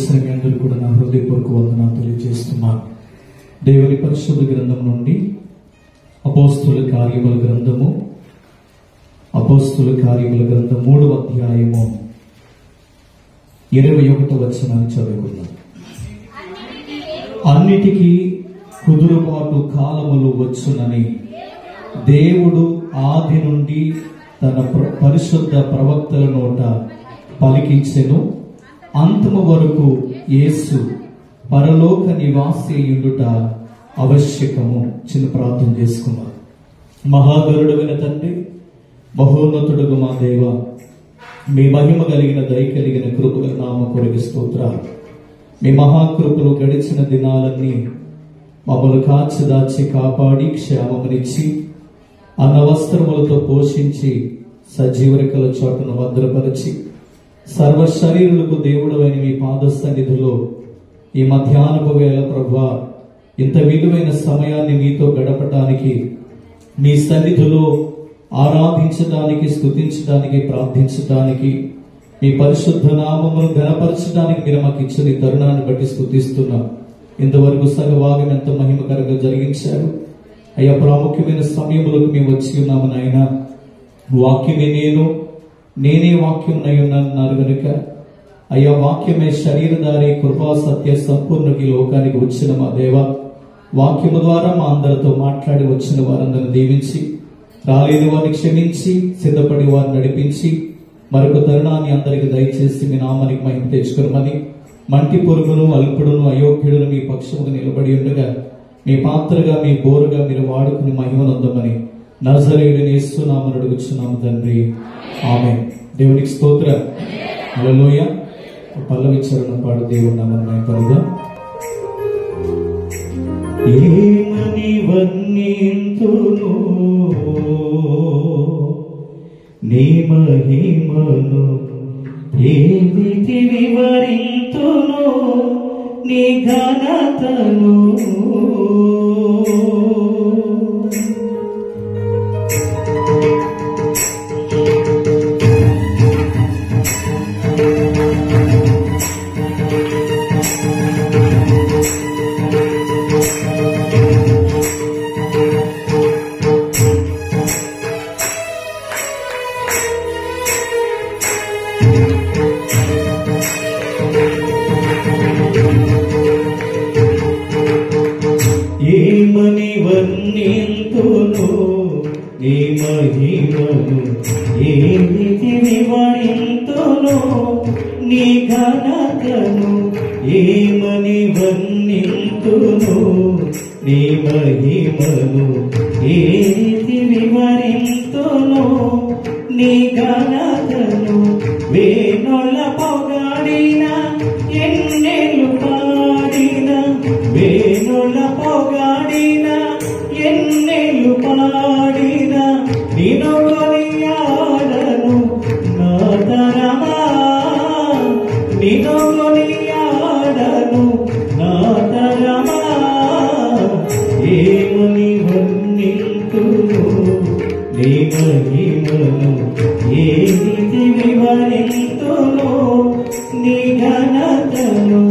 వచ్చిన మీ అందరూ కూడా నా హృదయపూర్వక వందనాలు తెలియజేస్తున్నాను. దేవుని పరిశుద్ధ గ్రంథం నుండి అపోస్తుల కార్యముల గ్రంథము 3వ అధ్యాయము 21వ వచనాన్ని చదువుకుందాం. అన్నిటికీ కుదురుబాటు కాలములు వచ్చునని దేవుడు ఆది నుండి తన పరిశుద్ధ ప్రవక్తల నోట పలికించెను. అంతము వరకు యేసు పరలోక నివాసి అయ్యుండుట ఆవశ్యకము. చిన్న ప్రార్థన చేసుకున్నాం. మహాగరుడైన తండ్రి, మహోన్నతుడుగు మా దేవ, మీ మహిమ కలిగిన దయ కలిగిన కృపగల నామ కొరకు స్తోత్రాలు. మీ మహాకృపలు గడిచిన దినాలన్నీ మమ్మల్ని కాచి దాచి కాపాడి క్షేమమునిచ్చి అన్న వస్త్రములతో పోషించి సజీవరికల చోటును భద్రపరిచి సర్వ శరీరులకు దేవుడైన మీ పాద సన్నిధిలో ఈ మధ్యాహ్నపు వేళ ప్రభువా, ఇంత విలువైన సమయాన్ని మీతో గడపడానికి, మీ సన్నిధిలో ఆరాధించడానికి, స్తుతించడానికి, ప్రార్థించడానికి, మీ పరిశుద్ధ నామమును ఘనపరచడానికి మీరు మాకు ఇచ్చిన ఈ తరుణాన్ని బట్టి స్తుతిస్తున్నాం. ఇంతవరకు సగభాగం ఎంతో మహిమకరంగా జరిగించారు అయ్యా. ప్రాముఖ్యమైన సమయంలోకి మేము వచ్చి ఉన్నాము నాయన. వాక్యమే నేనే వాక్యం అయి ఉన్నాను కనుక అయ్యా, వాక్యమే శరీరధారి కృపా సత్య సంపూర్ణకి లోకానికి వచ్చిన మా దేవ, వాక్యము ద్వారా మా అందరితో మాట్లాడి వచ్చిన వారందరిని దీవించి, రాలేని వారిని క్షమించి, సిద్ధపడి వారిని నడిపించి, మరొక తరుణాన్ని అందరికి దయచేసి మీ నామానికి మహిమ తెచ్చుకోమని, మంటి పొరుగును అల్పుడును అయోగ్యుడును మీ పక్షముగా నిలబడి ఉండగా మీ పాత్రగా, మీ బోరుగా మీరు వాడుకుని మహిమనందమని నజరేయుడైన యేసు నామమున అడుగుచున్నాము తండ్రి, ఆమేన్. దేవునికి స్తోత్రం. హల్లెలూయా. పల్లవి చరణం పాడు దేవుని నామమున మహిమపరుద్దాం. ఏమని వర్ణింతును నీ మహిమను, ఏమిటి వివరింతును నీ ఘనతను. ఏమని వర్ణింతును నీ మహిమను, ఏమిటి వివరింతును నీ ఘనతను. ఏమని వర్ణింతును నీ మహిమను, ఏమిటి వివరింతును నీ ఘనతను. వేణుల పొగాడిన ఎన్నెలు పాడిన, వేణుల పొగాడిన ఎన్నెలు పాడిన, నిన్ను కొనియాడను నా తరమా, నిన్ను కొనియాడను నా తరమా. ఏమని వర్ణింతును నీ మహిమను, ఏమిటి వివరింతును నీ ఘనతను.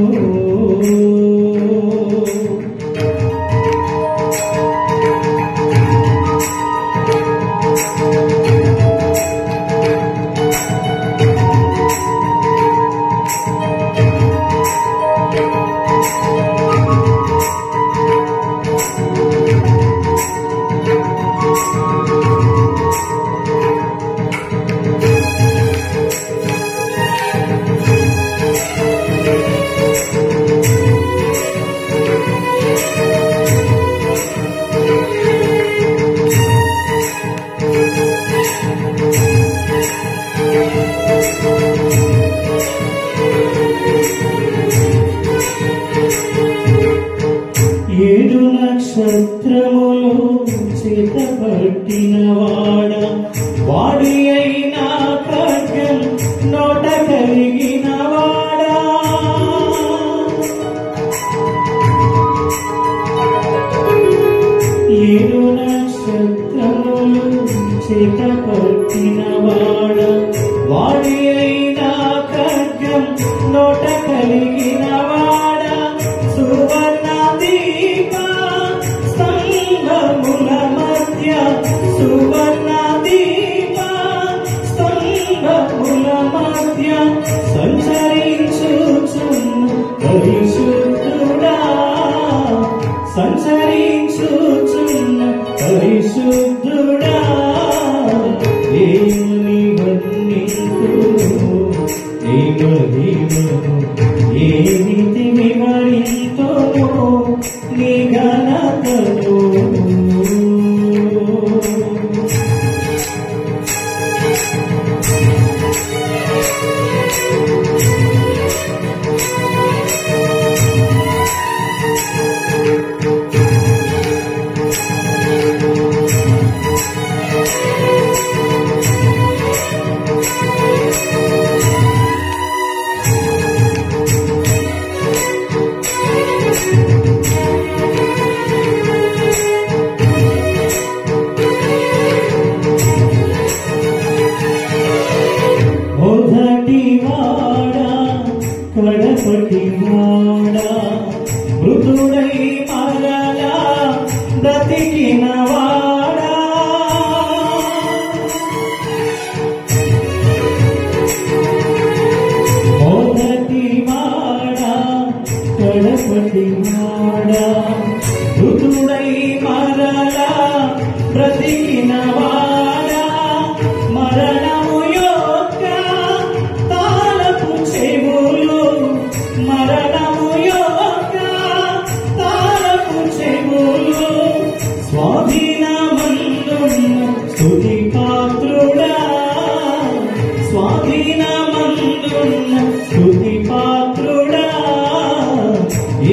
ఏడు నక్షత్రములు చేతబట్టిన వాడ, వాడి అయినా ఖడ్గం నోట కలిగిన వాడా. ఏడు నక్షత్రములు చేతబట్టిన వాడ, వాడి అయినా ఖడ్గం నోట కలిగిన సువర్ణ దీప స్తంభముల మధ్య సంచరించుచున్న పరిశుద్ధుడా, సంచరించుచున్న పరిశుద్ధుడా, ఏమని వర్ణింతును నీ మహిమను, ఏ రీతి వివరింతును నీ ఘనతను. కడపటి వాడా, మృతుడై మరలా బ్రతికిన వాడా, మొదటి వాడా, కడపటి వాడా, మృతుడై మరలా బ్రతికిన వాడా, మరణము యొక్క తాళపు చెవులు, మరణము యొక్క తాళపు చెవులు స్వాధీనమందున్న స్తుతి పాత్రుడా, స్వాధీనమందున్న స్తుతి పాత్రుడా,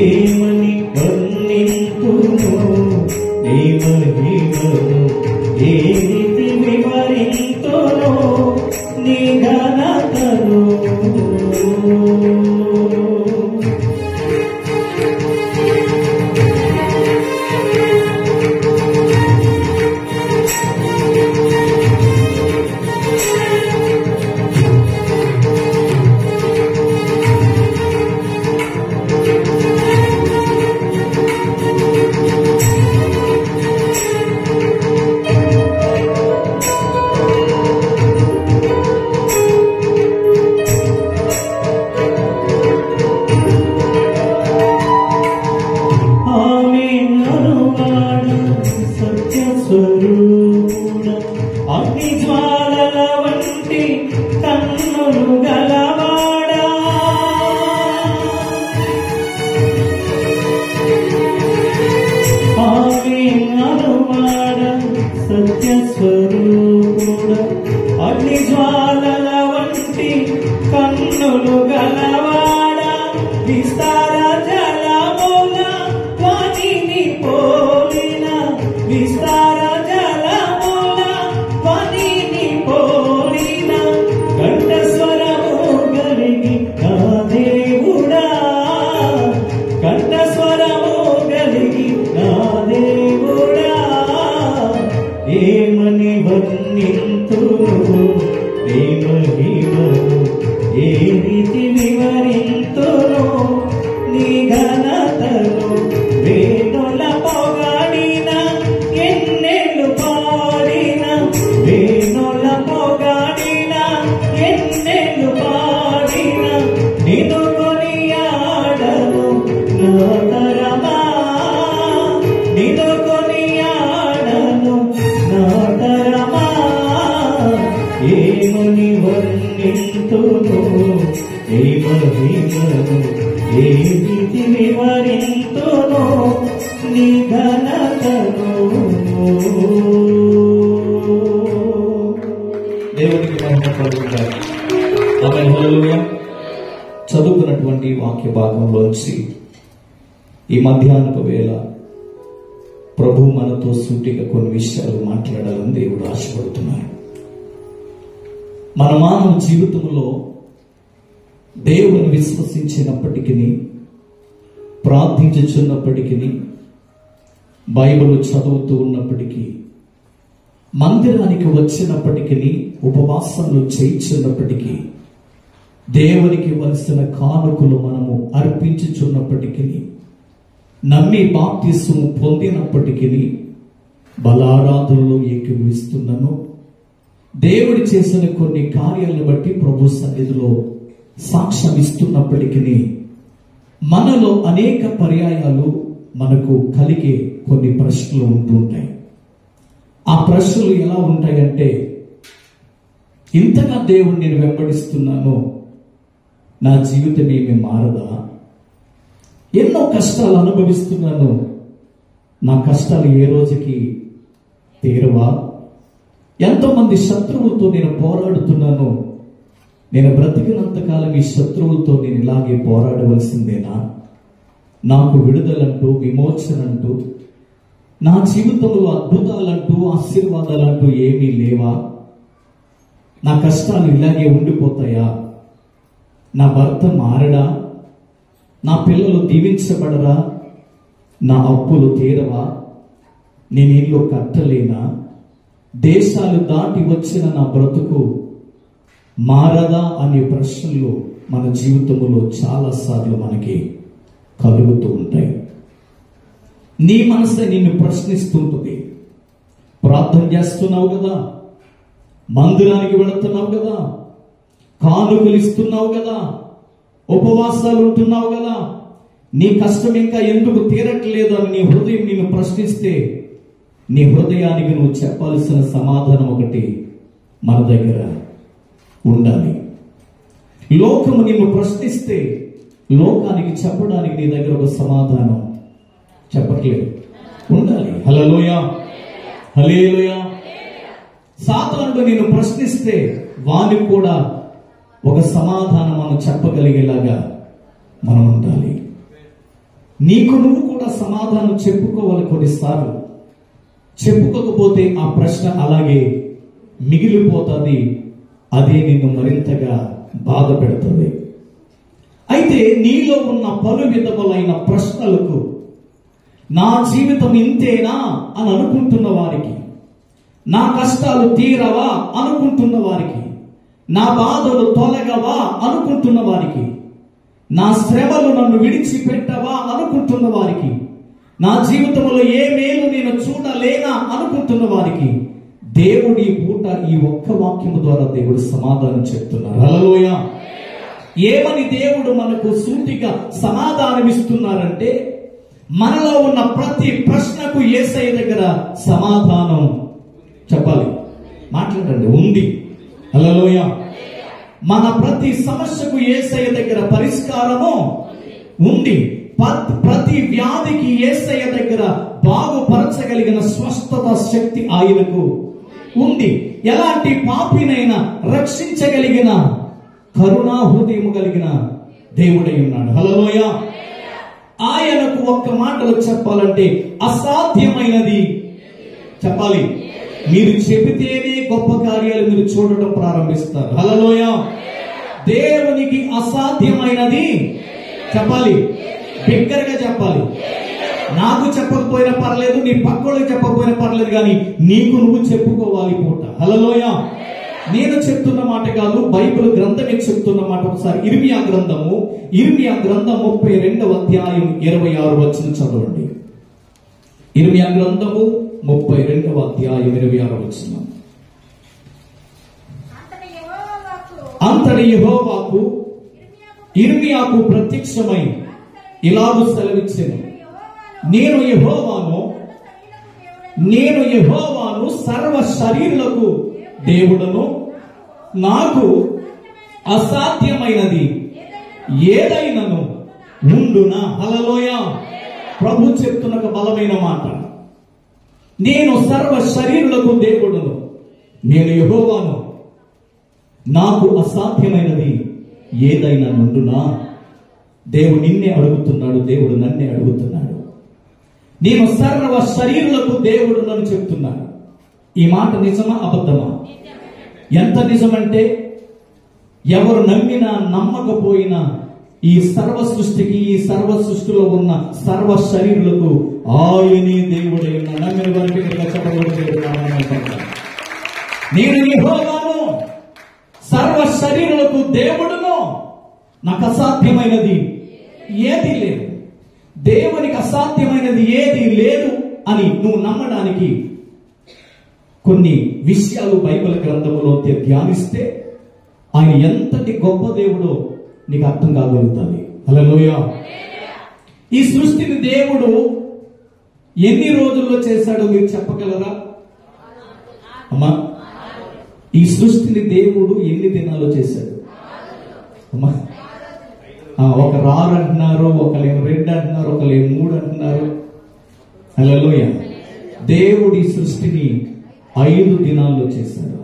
ఏమని వర్ణింతును నీ మహిమను, ఏ రీతి వివరింతును నీ ఘనతను. అగ్ని జ్వాలల వంటి కన్నులు గలవాడా, ఆమేన్ అనువాడ సత్య స్వరూపుడా, అగ్ని జ్వాలల వంటి కన్నులు గలవాడా, విస్తార జలముల వాణిని పోలిన, విస్తార జలముల వాణిని పోలిన, కంఠస్వరము కలిగి నా దేవుడా, కంఠస్వరము కలిగి నా దేవుడా, ఏమని వర్ణింతును నీ మహిమను, ఏ రీతి వివరింతును నీ ఘనతను. వేణుల పొగాడిన ఎన్నెలు పాడిన, వేణుల పొగాడిన ఎన్నెలు పాడిన, నిన్ను కొనియాడను నా తరమా, నిన్ను కొనియాడను నా తరమా, ఏమని వర్ణింతును నీ మహిమను, ఏ రీతి వివరింతును నీ ఘనతను. దేవునికి మహిమ కలుగుగాక. ఆమేన్, హల్లెలూయా. చదువుకున్నటువంటి వాక్య భాగంలోంచి ఈ మధ్యాహ్నపు వేళ ప్రభు మనతో సూటిగా కొన్ని విషయాలు మాట్లాడాలని దేవుడు ఆశపడుతున్నాడు. మన మానవ జీవితంలో దేవుని విశ్వసించినప్పటికీ, ప్రార్థించుచున్నప్పటికీ, బైబిల్ చదువుతూ ఉన్నప్పటికీ, మందిరానికి వచ్చినప్పటికీ, ఉపవాసాలు చేయించున్నప్పటికీ, దేవునికి వలసిన కానుకలు మనము అర్పించుచున్నప్పటికీ, నమ్మి బాప్తిస్మము పొందినప్పటికీ, బలారాధనలో ఏకీభవిస్తున్నాను. దేవుడు చేసిన కొన్ని కార్యాలను బట్టి ప్రభు సన్నిధిలో సాక్ష్యం ఇస్తున్నప్పటికీ మనలో అనేక పర్యాయాలు మనకు కలిగే కొన్ని ప్రశ్నలు ఉంటుంటాయి. ఆ ప్రశ్నలు ఎలా ఉంటాయంటే, ఇంతగా దేవుడు నేను వెంబడిస్తున్నాను, నా జీవితం ఏమీ మారదా? ఎన్నో కష్టాలు అనుభవిస్తున్నాను, నా కష్టాలు ఏ రోజుకి తీరవా? ఎంతోమంది శత్రువులతో నేను పోరాడుతున్నాను, నేను బ్రతికినంతకాలం ఈ శత్రువులతో నేను ఇలాగే పోరాడవలసిందేనా? నాకు విడుదలంటూ, విమోచనంటూ, నా జీవితంలో అద్భుతాలంటూ, ఆశీర్వాదాలంటూ ఏమీ లేవా? నా కష్టాలు ఇలాగే ఉండిపోతాయా? నా భర్త మారడా? నా పిల్లలు దీవించబడరా? నా అప్పులు తీరవా? నేను ఇల్లు కట్టలేనా? దేశాలు దాటి వచ్చిన నా బ్రతుకు మారదా అనే ప్రశ్నలు మన జీవితంలో చాలాసార్లు మనకి కలుగుతూ ఉంటాయి. నీ మనసే నిన్ను ప్రశ్నిస్తుంటుంది. ప్రార్థన చేస్తున్నావు కదా, మందిరానికి వెళుతున్నావు కదా, కానుకలు ఇస్తున్నావు కదా, ఉపవాసాలు ఉంటున్నావు కదా, నీ కష్టం ఇంకా ఎందుకు తీరట్లేదు అని నీ హృదయం నిన్ను ప్రశ్నిస్తే, నీ హృదయానికి నువ్వు చెప్పాల్సిన సమాధానం ఒకటి మన దగ్గర ఉండాలి. లోకము నిన్ను ప్రశ్నిస్తే లోకానికి చెప్పడానికి నీ దగ్గర ఒక సమాధానం చెప్పట్లేదు ఉండాలి. హల్లెలూయా, హల్లెలూయా. సాతానుడు నిన్ను ప్రశ్నిస్తే వానికి కూడా ఒక సమాధానం మనం చెప్పగలిగేలాగా మనం ఉండాలి. నీకు నువ్వు కూడా సమాధానం చెప్పుకోవాలి. కొన్నిసార్లు చెప్పుకోకపోతే ఆ ప్రశ్న అలాగే మిగిలిపోతుంది. అదే నిన్ను మరింతగా బాధ పెడుతుంది. అయితే నీలో ఉన్న పలు విధములైన ప్రశ్నలకు, నా జీవితం ఇంతేనా అని అనుకుంటున్న వారికి, నా కష్టాలు తీరవా అనుకుంటున్న వారికి, నా బాధలు తొలగవా అనుకుంటున్న వారికి, నా శ్రమలు నన్ను విడిచిపెట్టవా అనుకుంటున్న వారికి, నా జీవితంలో ఏ మేలు నేను చూడలేనా అనుకుంటున్న వారికి దేవుడు ఈ పూట ఈ ఒక్క వాక్యము ద్వారా దేవుడు సమాధానం చెప్తున్నారు. హల్లెలూయా. ఏమని దేవుడు మనకు సూటిగా సమాధానం ఇస్తున్నారంటే, మనలో ఉన్న ప్రతి ప్రశ్నకు యేసయ్య దగ్గర సమాధానం చెప్పాలి. మాట్లాడండి, ఉంది. హల్లెలూయా. మన ప్రతి సమస్యకు యేసయ్య దగ్గర పరిష్కారము ఉంది. ప్రతి వ్యాధికి యేసయ్య దగ్గర బాగుపరచగలిగిన స్వస్థత శక్తి ఆయనకు ఉంది. ఎలాంటి పాపినైనా రక్షించగలిగిన కరుణా హృదయము కలిగిన దేవుడై ఉన్నాడు. హల్లెలూయా. ఆయనకు ఒక్క మాటలో చెప్పాలంటే అసాధ్యమైనది చెప్పాలి. మీరు చెబితేనే గొప్ప కార్యాలు మీరు చూడటం ప్రారంభిస్తారు. హల్లెలూయా. దేవునికి అసాధ్యమైనది చెప్పాలి. బిగ్గరగా చెప్పాలి. నాకు చెప్పకపోయినా పర్లేదు, నీ పక్కోళ్ళకి చెప్పకపోయినా పర్లేదు, కానీ నీకు నువ్వు చెప్పుకోవాలి పూట. హల్లెలూయా. నేను చెప్తున్న మాట కాదు, బైబిల్ గ్రంథమే చెప్తున్న మాట. ఒకసారి ఇర్మియా గ్రంథము 32వ అధ్యాయం 26వ వచనం చదవండి. ఇర్మియా గ్రంథము 32వ అధ్యాయం 26వ వచనం. అంతటి యెహోవాకు ఇర్మియాకు ప్రత్యక్షమై ఇలాగు సెలవిచ్చెను, నేను యెహోవాను సర్వ శరీరులకు దేవుడను, నాకు అసాధ్యమైనది ఏదైనను ఉండునా. హల్లెలూయా. ప్రభు చెప్తున్న ఒక బలమైన మాట. నేను సర్వ శరీరులకు దేవుడను, నేను యెహోవాను, నాకు అసాధ్యమైనది ఏదైనా ఉండునా. దేవుడు నిన్నే అడుగుతున్నాడు, దేవుడు నన్నే అడుగుతున్నాడు. నేను సర్వ శరీరులకు దేవుడు నన్ను చెప్తున్నాడు. ఈ మాట నిజమా అబద్ధమా? ఎంత నిజమంటే, ఎవరు నమ్మినా నమ్మకపోయినా ఈ సర్వ సృష్టికి, ఈ సర్వ సృష్టిలో ఉన్న సర్వ శరీరులకు ఆయనే దేవుడై ఉన్నాడు. నమ్మిన వారికి నేను యెహోవాను, సర్వ శరీరులకు దేవుడును, నాకు అసాధ్యమైనది ఏది లేదు. దేవునికి అసాధ్యమైనది ఏది లేదు అని నువ్వు నమ్మడానికి కొన్ని విషయాలు బైబిల్ గ్రంథములో ధ్యానిస్తే ఆయన ఎంతటి గొప్ప దేవుడో నీకు అర్థం కాగలుగుతుంది. హల్లెలూయా. ఈ సృష్టిని దేవుడు ఎన్ని రోజుల్లో చేశాడో మీరు చెప్పగలరా అమ్మా? ఈ సృష్టిని దేవుడు ఎన్ని దినాల్లో చేశాడు అమ్మా? ఒక 6 అంటున్నారు, ఒకళ్ళేమో 2 అంటున్నారు, ఒకళ్ళేమో 3 అంటున్నారు. హల్లెలూయా. దేవుడు ఈ సృష్టిని 5 దినాల్లో చేశాడు.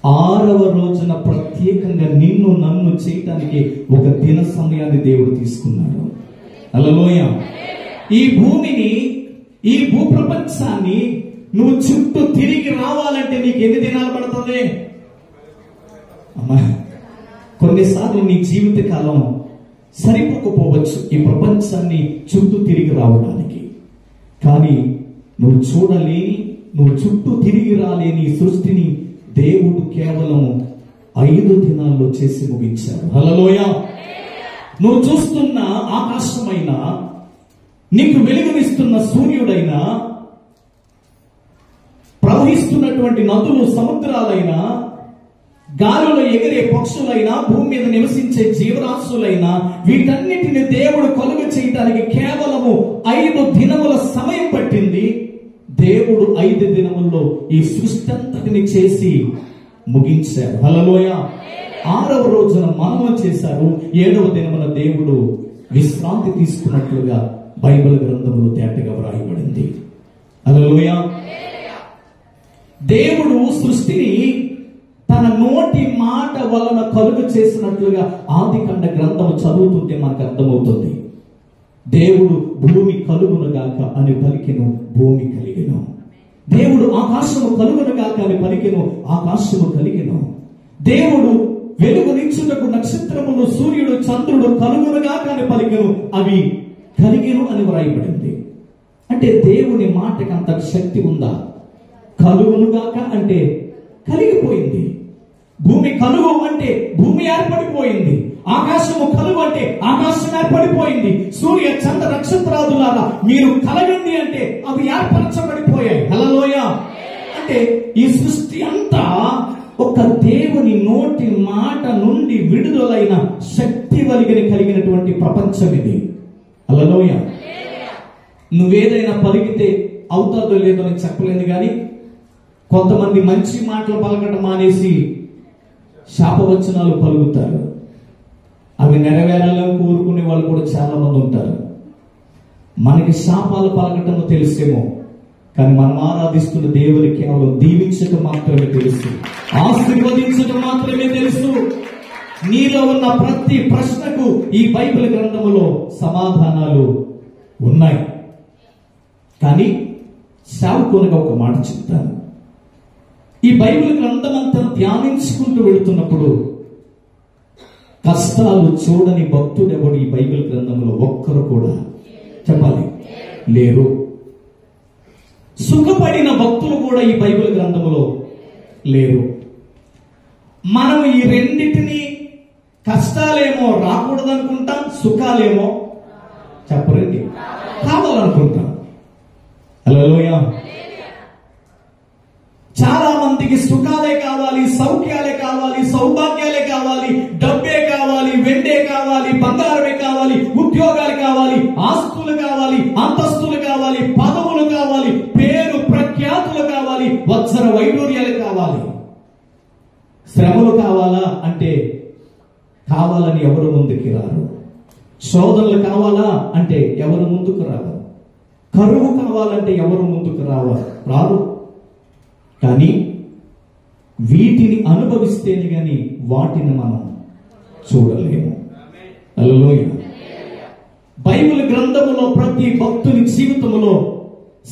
6వ రోజున ప్రత్యేకంగా నిన్ను నన్ను చేయడానికి ఒక దిన సమయాన్ని దేవుడు తీసుకున్నాడు. హల్లెలూయా. ఈ భూమిని, ఈ భూప్రపంచాన్ని నువ్వు చుట్టూ తిరిగి రావాలంటే నీకు ఎన్ని దినాలు పడుతుంది అమ్మా? కొన్నిసార్లు నీ జీవిత కాలం సరిపోకపోవచ్చు ఈ ప్రపంచాన్ని చుట్టూ తిరిగి రావడానికి. కానీ నువ్వు చూడలేని, నువ్వు చుట్టూ తిరిగి రాలేని ఈ సృష్టిని దేవుడు కేవలం 5 దినాల్లో చేసి ముగించాడు. హల్లెలూయా. నువ్వు చూస్తున్న ఆకాశమైన, నీకు వెలుగునిస్తున్న సూర్యుడైనా, ప్రవహిస్తున్నటువంటి నదులు, సముద్రాలైనా, గాలిలో ఎగిరే పక్షులైనా, భూమి మీద నివసించే జీవరాశులైనా, వీటన్నిటిని దేవుడు కలుగ చేయడానికి కేవలము 5 దినముల సమయం పట్టింది. దేవుడు 5 దినముల్లో ఈ సృష్టి అంతటిని చేసి ముగించాడు. హల్లెలూయా. 6వ రోజున మనము చేశాడు. 7వ దినమున దేవుడు విశ్రాంతి తీసుకున్నట్లుగా బైబిల్ గ్రంథంలో తేటగా వ్రాయబడింది. హల్లెలూయా. దేవుడు సృష్టిని తన నోటి మాట వలన కలుగు చేసినట్లుగా ఆదికాండ గ్రంథం చదువుతుంటే మనకు అర్థమవుతుంది. దేవుడు భూమి కలుగునుగాక అని పలికెను, భూమి కలిగెను. దేవుడు ఆకాశము కలుగునుగాక అని పలికెను, ఆకాశము కలిగెను. దేవుడు వెలుగునిచ్చుటకు నక్షత్రములు, సూర్యుడు, చంద్రుడు కలుగునుగాక అని పలికెను, అవి కలిగెను అని వ్రాయబడింది. అంటే దేవుని మాటకి అంత శక్తి ఉందా? కలుగునుగాక అంటే కలిగిపోయింది. భూమి కలుగు అంటే భూమి ఏర్పడిపోయింది. ఆకాశము కలుగు అంటే ఆకాశం ఏర్పడిపోయింది. సూర్య చంద్ర నక్షత్రాదులారా మీరు కలగండి అంటే అవి ఏర్పరచబడిపోయాయి. హల్లెలూయా. అంటే ఈ సృష్టి అంతా ఒక దేవుని నోటి మాట నుండి విడుదలైన శక్తి కలిగినటువంటి ప్రపంచం ఇది. హల్లెలూయా. నువ్వేదైనా పలికితే అవుతాదో లేదో అని చెప్పలేదు, కానీ కొంతమంది మంచి మాటలు పలకటం మానేసి శాపవచనాలు పలుకుతారు. అవి నెరవేరాలని కోరుకునే వాళ్ళు కూడా చాలా మంది ఉంటారు. మనకి శాపాలు పలకటం తెలుసేమో, కానీ మనం ఆరాధిస్తున్న దేవుని కేవలం దీవించటం మాత్రమే తెలుసు, ఆశీర్వదించటం మాత్రమే తెలుసు. నీలో ఉన్న ప్రతి ప్రశ్నకు ఈ బైబిల్ గ్రంథములో సమాధానాలు ఉన్నాయి. కానీ సేవకునిగా ఒక మాట చెప్తాను. ఈ బైబిల్ గ్రంథం అంతా ధ్యానించుకుంటూ వెళుతున్నప్పుడు కష్టాలు చూడని భక్తుడెవడు ఈ బైబిల్ గ్రంథంలో ఒక్కరు కూడా చెప్పాలి లేరు. సుఖపడిన భక్తులు కూడా ఈ బైబిల్ గ్రంథంలో లేరు. మనం ఈ రెండిటిని, కష్టాలేమో రాకూడదనుకుంటాం, సుఖాలేమో చెప్పరండి కావాలనుకుంటాం. హల్లెలూయా. చాలా మందికి సుఖాలే కావాలి, సౌఖ్యాలే కావాలి, సౌభాగ్యాలే కావాలి, డబ్బే కావాలి, వెండే కావాలి, బంగారమే కావాలి, ఉద్యోగాలు కావాలి, ఆస్తులు కావాలి, అంతస్తులు కావాలి, పదవులు కావాలి, పేరు ప్రఖ్యాతులు కావాలి, వత్సర వైడూర్యాలు కావాలి. శ్రమలు కావాలా అంటే కావాలని ఎవరు ముందుకు రారు. శోధనలు కావాలా అంటే ఎవరు ముందుకు రారు. కరువు కావాలంటే ఎవరు ముందుకు రారు. కానీ వీటిని అనుభవిస్తేనే గాని వాటిని మనం చూడలేము. హల్లెలూయా. బైబిల్ గ్రంథములో ప్రతి భక్తుని జీవితంలో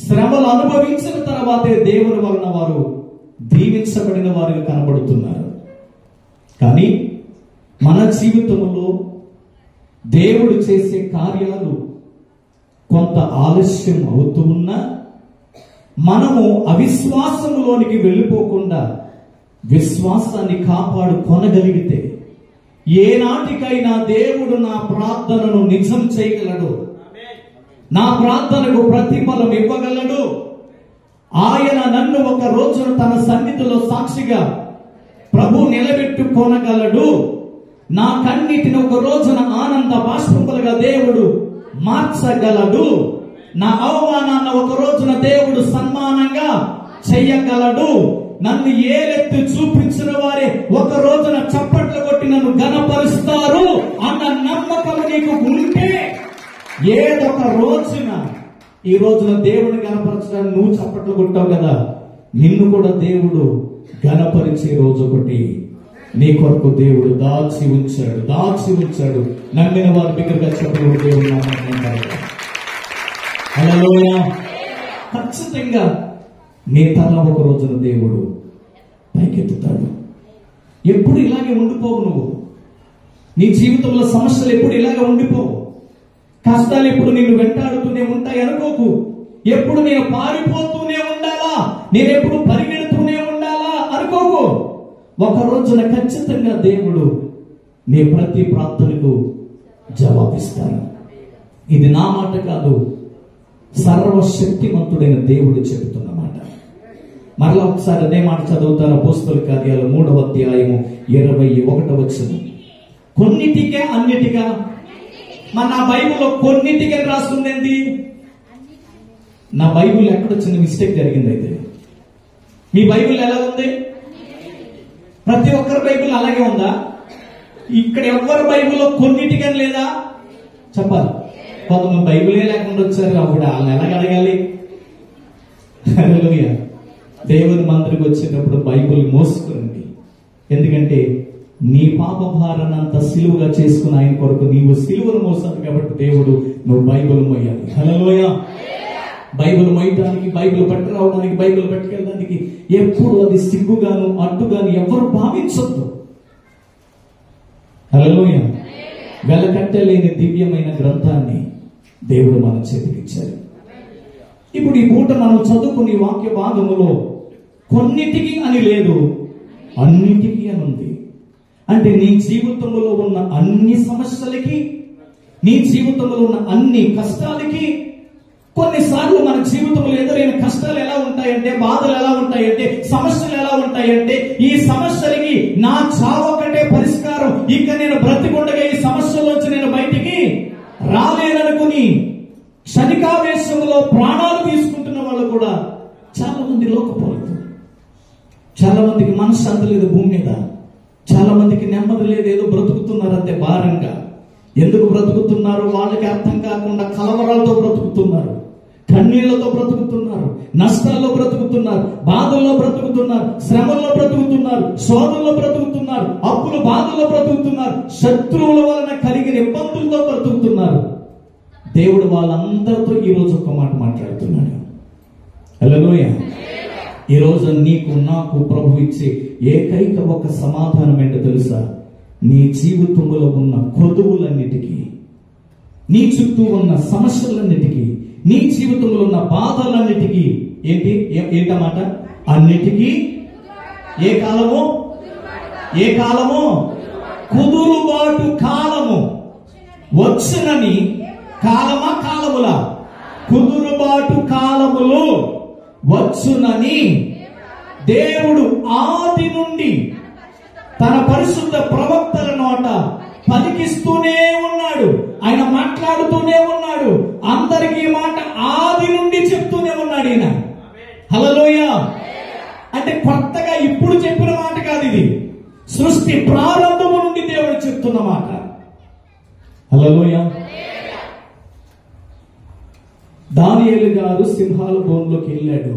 శ్రమలు అనుభవించిన తర్వాతే దేవుని వలన వారు దీవించబడిన వారుగా కనబడుతున్నారు. కానీ మన జీవితంలో దేవుడు చేసే కార్యాలు కొంత ఆలస్యం అవుతూ ఉన్నా మనము అవిశ్వాసంలోనికి వెళ్ళిపోకుండా విశ్వాసాన్ని కాపాడుకొనగలిగితే ఏనాటికైనా దేవుడు నా ప్రార్థనను నిజం చేయగలడు, నా ప్రార్థనకు ప్రతిఫలం ఇవ్వగలడు. ఆయన నన్ను ఒక రోజున తన సన్నిధిలో సాక్షిగా ప్రభు నిలబెట్టుకోనగలడు. నా కన్నిటిని ఒక రోజున ఆనంద బాష్పములుగా దేవుడు మార్చగలడు. నా అవమానాన్ని ఒక రోజున దేవుడు సన్మానంగా చెయ్యగలడు. నన్ను ఏలెత్తి చూపించిన వారే ఒక రోజున చప్పట్లు కొట్టి నన్ను ఘనపరుస్తారు అన్న నమ్మకం నీకు ఉంటే ఏదొక రోజున ఈ రోజున దేవుడిని ఘనపరచడానికి నువ్వు చప్పట్లు కొట్టావు కదా, నిన్ను కూడా దేవుడు ఘనపరిచే రోజు ఒకటి నీ కొరకు దేవుడు దాచి ఉంచాడు. నమ్మిన వారి దగ్గరగా చెప్పలు దేవుడు హల్లెలూయా. ఖచ్చితంగా నీ తల ఒక రోజున దేవుడు పైకెత్తుతాడు. ఎప్పుడు ఇలాగే ఉండిపోవు. నువ్వు నీ జీవితంలో సమస్యలు ఎప్పుడు ఇలాగే ఉండిపోవు. కష్టాలు ఎప్పుడు నిన్ను వెంటాడుతూనే ఉంటాయి అనుకోకు. ఎప్పుడు నేను పారిపోతూనే ఉండాలా, నేను ఎప్పుడు పరిగెడుతూనే ఉండాలా అనుకోకు. ఒక రోజున ఖచ్చితంగా దేవుడు నీ ప్రతి ప్రార్థనకు జవాబిస్తాడు. ఇది నా మాట కాదు, సర్వశక్తిమంతుడైన దేవుడు చెబుతున్న మాట. మరలా ఒకసారి అదే మాట చదువుతాను. అపోస్తలుల కార్యాలు 3వ అధ్యాయము 21వ వచనం. కొన్నిటికే అన్నిటిగా, మన నా బైబిల్లో కొన్నిటికే రాస్తుంది ఏంటి? నా బైబిల్ ఎక్కడ చిన్న మిస్టేక్ జరిగింది. అయితే మీ బైబిల్ ఎలా ఉంది? ప్రతి ఒక్కరి బైబిల్ అలాగే ఉందా? ఇక్కడ ఎవరి బైబిల్లో కొన్నిటికని లేదా? చెప్పాలి. కొంతమంది బైబిలే లేకుండా వచ్చారు. అప్పుడు వాళ్ళని ఎలా అడగాలి? హల్లెలూయా. దేవుని మందిరికి వచ్చేటప్పుడు బైబిల్ మోసుకురండి. ఎందుకంటే నీ పాప భారాన్నంతా సిలువగా చేసుకుని ఆయన కొరకు నీవు సిలువను మోసావు కాబట్టి దేవుడు నువ్వు బైబిల్ మోయాలి. హల్లెలూయా. బైబిల్ మోయడానికి, బైబిల్ పట్టుకురావడానికి, బైబిల్ పట్టుకెళ్ళడానికి ఎప్పుడు అది సిగ్గుగాను అడ్డుగాను ఎవరు భావించొద్దు. హల్లెలూయా. వెలకట్టలేని దివ్యమైన గ్రంథాన్ని దేవుడు మన చేతికిచ్చారు. ఇప్పుడు ఈ పూట మనం చదువుకునే వాక్య భాగములో కొన్నిటికి అని లేదు, అన్నిటికీ అని ఉంది. అంటే నీ జీవితంలో ఉన్న అన్ని సమస్యలకి, నీ జీవితంలో ఉన్న అన్ని కష్టాలకి, కొన్నిసార్లు మన జీవితంలో ఎదురైన కష్టాలు ఎలా ఉంటాయంటే, బాధలు ఎలా ఉంటాయంటే, సమస్యలు ఎలా ఉంటాయంటే, ఈ సమస్యలకి నా చావొక్కటే పరిష్కారం, ఇక నేను బ్రతికుండగా ఈ సమస్యలోంచి నేను బయటికి రాలేననుకుని క్షణికావేశంలో ప్రాణాలు తీసుకుంటున్న వాళ్ళు కూడా చాలా మంది లోకపోలేదు. చాలా మందికి మనశ్శాంతి లేదు భూమి మీద. చాలా మందికి నెమ్మది లేదు, ఏదో బ్రతుకుతున్నారు అంతే భారంగా. ఎందుకు బ్రతుకుతున్నారు వాళ్ళకి అర్థం కాకుండా కలవరాలతో బ్రతుకుతున్నారు, కన్నీళ్లతో బ్రతుకుతున్నారు, నష్టాల్లో బ్రతుకుతున్నారు, బాధల్లో బ్రతుకుతున్నారు, శ్రమల్లో బ్రతుకుతున్నారు, శోధనలో బ్రతుకుతున్నారు, అప్పుల బాధల్లో బ్రతుకుతున్నారు, శత్రువుల వలన కలిగిన ఇబ్బందులతో బ్రతుకుతున్నారు. దేవుడు వాళ్ళందరితో ఈరోజు ఒక మాట మాట్లాడుతున్నాడు. హల్లెలూయా. ఈ రోజు నీకు నాకు ప్రభు ఇచ్చే ఏకైక ఒక సమాధానం ఏంటో తెలుసా? నీ జీవితంలో ఉన్న కొదువులన్నిటికీ, నీ చుట్టూ ఉన్న సమస్యలన్నిటికీ, నీ జీవితంలో ఉన్న బాధలన్నిటికీ ఏంటన్నమాట? అన్నిటికీ ఏ కాలము? కుదురుబాటు కాలము వచ్చునని. కాలమా కాలములా? కుదురుబాటు కాలములు వచ్చునని దేవుడు ఆది నుండి తన పరిశుద్ధ ప్రవక్తల నోట పలికిస్తూనే ఉన్నాడు. ఆయన మాట్లాడుతూనే ఉన్నాడు. అందరికీ మాట ఆది నుండి చెప్తూనే ఉన్నాడు ఈయన. హల్లెలూయా. అంటే కొత్తగా ఇప్పుడు చెప్పిన మాట కాదు ఇది. సృష్టి ప్రారంభము నుండి దేవుడు చెప్తున్న మాట. హల్లెలూయా. దానియేలు గారు సింహాల బోన్లోకి వెళ్ళాడు.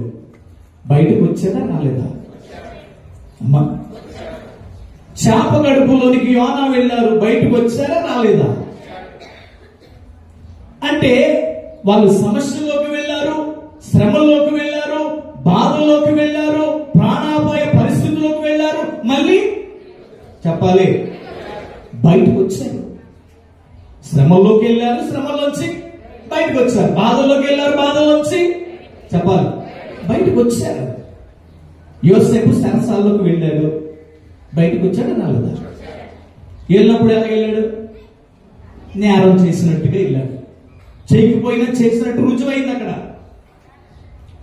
బయటకు వచ్చేదా రాలేదా? అమ్మా. చేప గడుపులోనికి యోనా వెళ్ళారు. బయటకు వచ్చారా రాలేదా? అంటే వాళ్ళు సమస్యల్లోకి వెళ్ళారు, శ్రమల్లోకి వెళ్ళారు, బాధల్లోకి వెళ్ళారు, ప్రాణాపాయ పరిస్థితుల్లోకి వెళ్ళారు. మళ్ళీ చెప్పాలి, బయటకు వచ్చారు. శ్రమల్లోకి వెళ్ళారు, శ్రమల్లోంచి బయటకు వచ్చారు. బాధల్లోకి వెళ్ళారు, బాధల్లోంచి చెప్పాలి బయటకు వచ్చారు. యోసేపు చెరసాల్లోకి వెళ్ళాడు, బయటకు వచ్చాడు రాలేదా? వెళ్ళినప్పుడు ఎలా వెళ్ళాడు? నేరం చేసినట్టుగా వెళ్ళాడు. చేయకపోయినా చేసినట్టు రుజువైంది అక్కడ.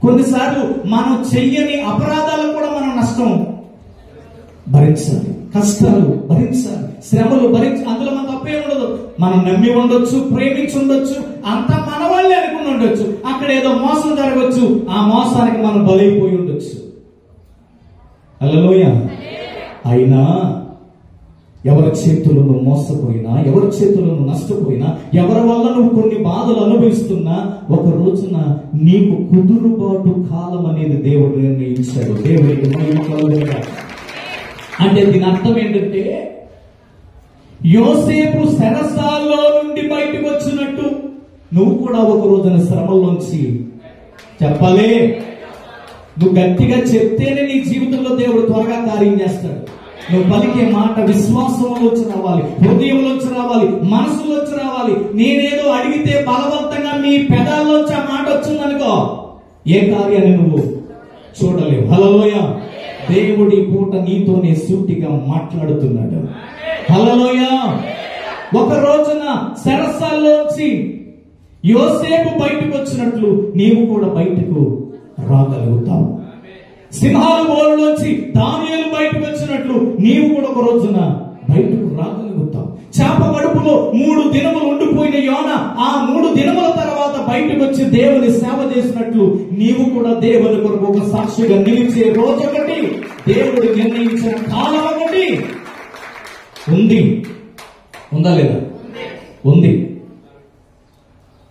కొన్నిసార్లు మనం చెయ్యని అపరాధాలు కూడా మనం నష్టం భరించాలి, కష్టాలు భరించాలి, శ్రమలు అందులో మన తప్పే ఉండదు. మనం నమ్మి ఉండొచ్చు, ప్రేమించి ఉండొచ్చు, అంతా మన వాళ్ళే అనుకుని ఉండొచ్చు. అక్కడ ఏదో మోసం జరగవచ్చు, ఆ మోసానికి మనం బలైపోయి ఉండొచ్చు. హల్లెలూయా. అయినా ఎవరి చేతుల్లో నువ్వు మోసపోయినా, ఎవరి చేతుల్లో నువ్వు నష్టపోయినా, ఎవరి వల్ల నువ్వు కొన్ని బాధలు అనుభవిస్తున్నా, ఒక రోజున నీకు కుదురుబాటు కాలం అనేది దేవుడు నిర్ణయించాడు. దేవుడికి మహిమ కలుగునుగాక. అంటే దీని అర్థం ఏంటంటే, యోసేపు చెరసాల్లో నుండి బయటకు వచ్చినట్టు నువ్వు కూడా ఒక రోజున శ్రమల్లోంచి చెప్పాలి. నువ్వు గట్టిగా చెప్తేనే నీ జీవితంలో దేవుడు త్వరగా కార్యం చేస్తాడు. నువ్వు పలికే మాట విశ్వాసంలోంచి రావాలి, హృదయంలోంచి రావాలి, మనసులోంచి రావాలి. నేనేదో అడిగితే బలవంతంగా మీ పెదాల్లోంచి ఆ మాట వచ్చిందనుకో, ఏ కార్యాన్ని నువ్వు చూడలేవు. హల్లెలూయా. దేవుడి పూట నీతోనే సూటిగా మాట్లాడుతున్నాడు. హల్లెలూయా. ఒక రోజున చెరసాల్లోంచి యోసేపు బయటకు వచ్చినట్లు నీవు కూడా బయటకు రాగలుగుతావు. సింహాల బోరులోంచి దానియేలు బయటకు వచ్చినట్లు నీవు కూడా ఒక రోజున బయటకు రాగలుగుతావు. చేప కడుపులో 3 దినములు ఉండిపోయిన యోనా ఆ 3 దినముల తర్వాత బయటకు వచ్చి దేవుని సేవ చేసినట్లు నీవు కూడా దేవుని కొరకు ఒక సాక్షిగా నిలిచే రోజు ఒకటి, దేవుడు నిర్ణయించిన కాలం ఒకటి ఉంది. ఉందా లేదా? ఉంది.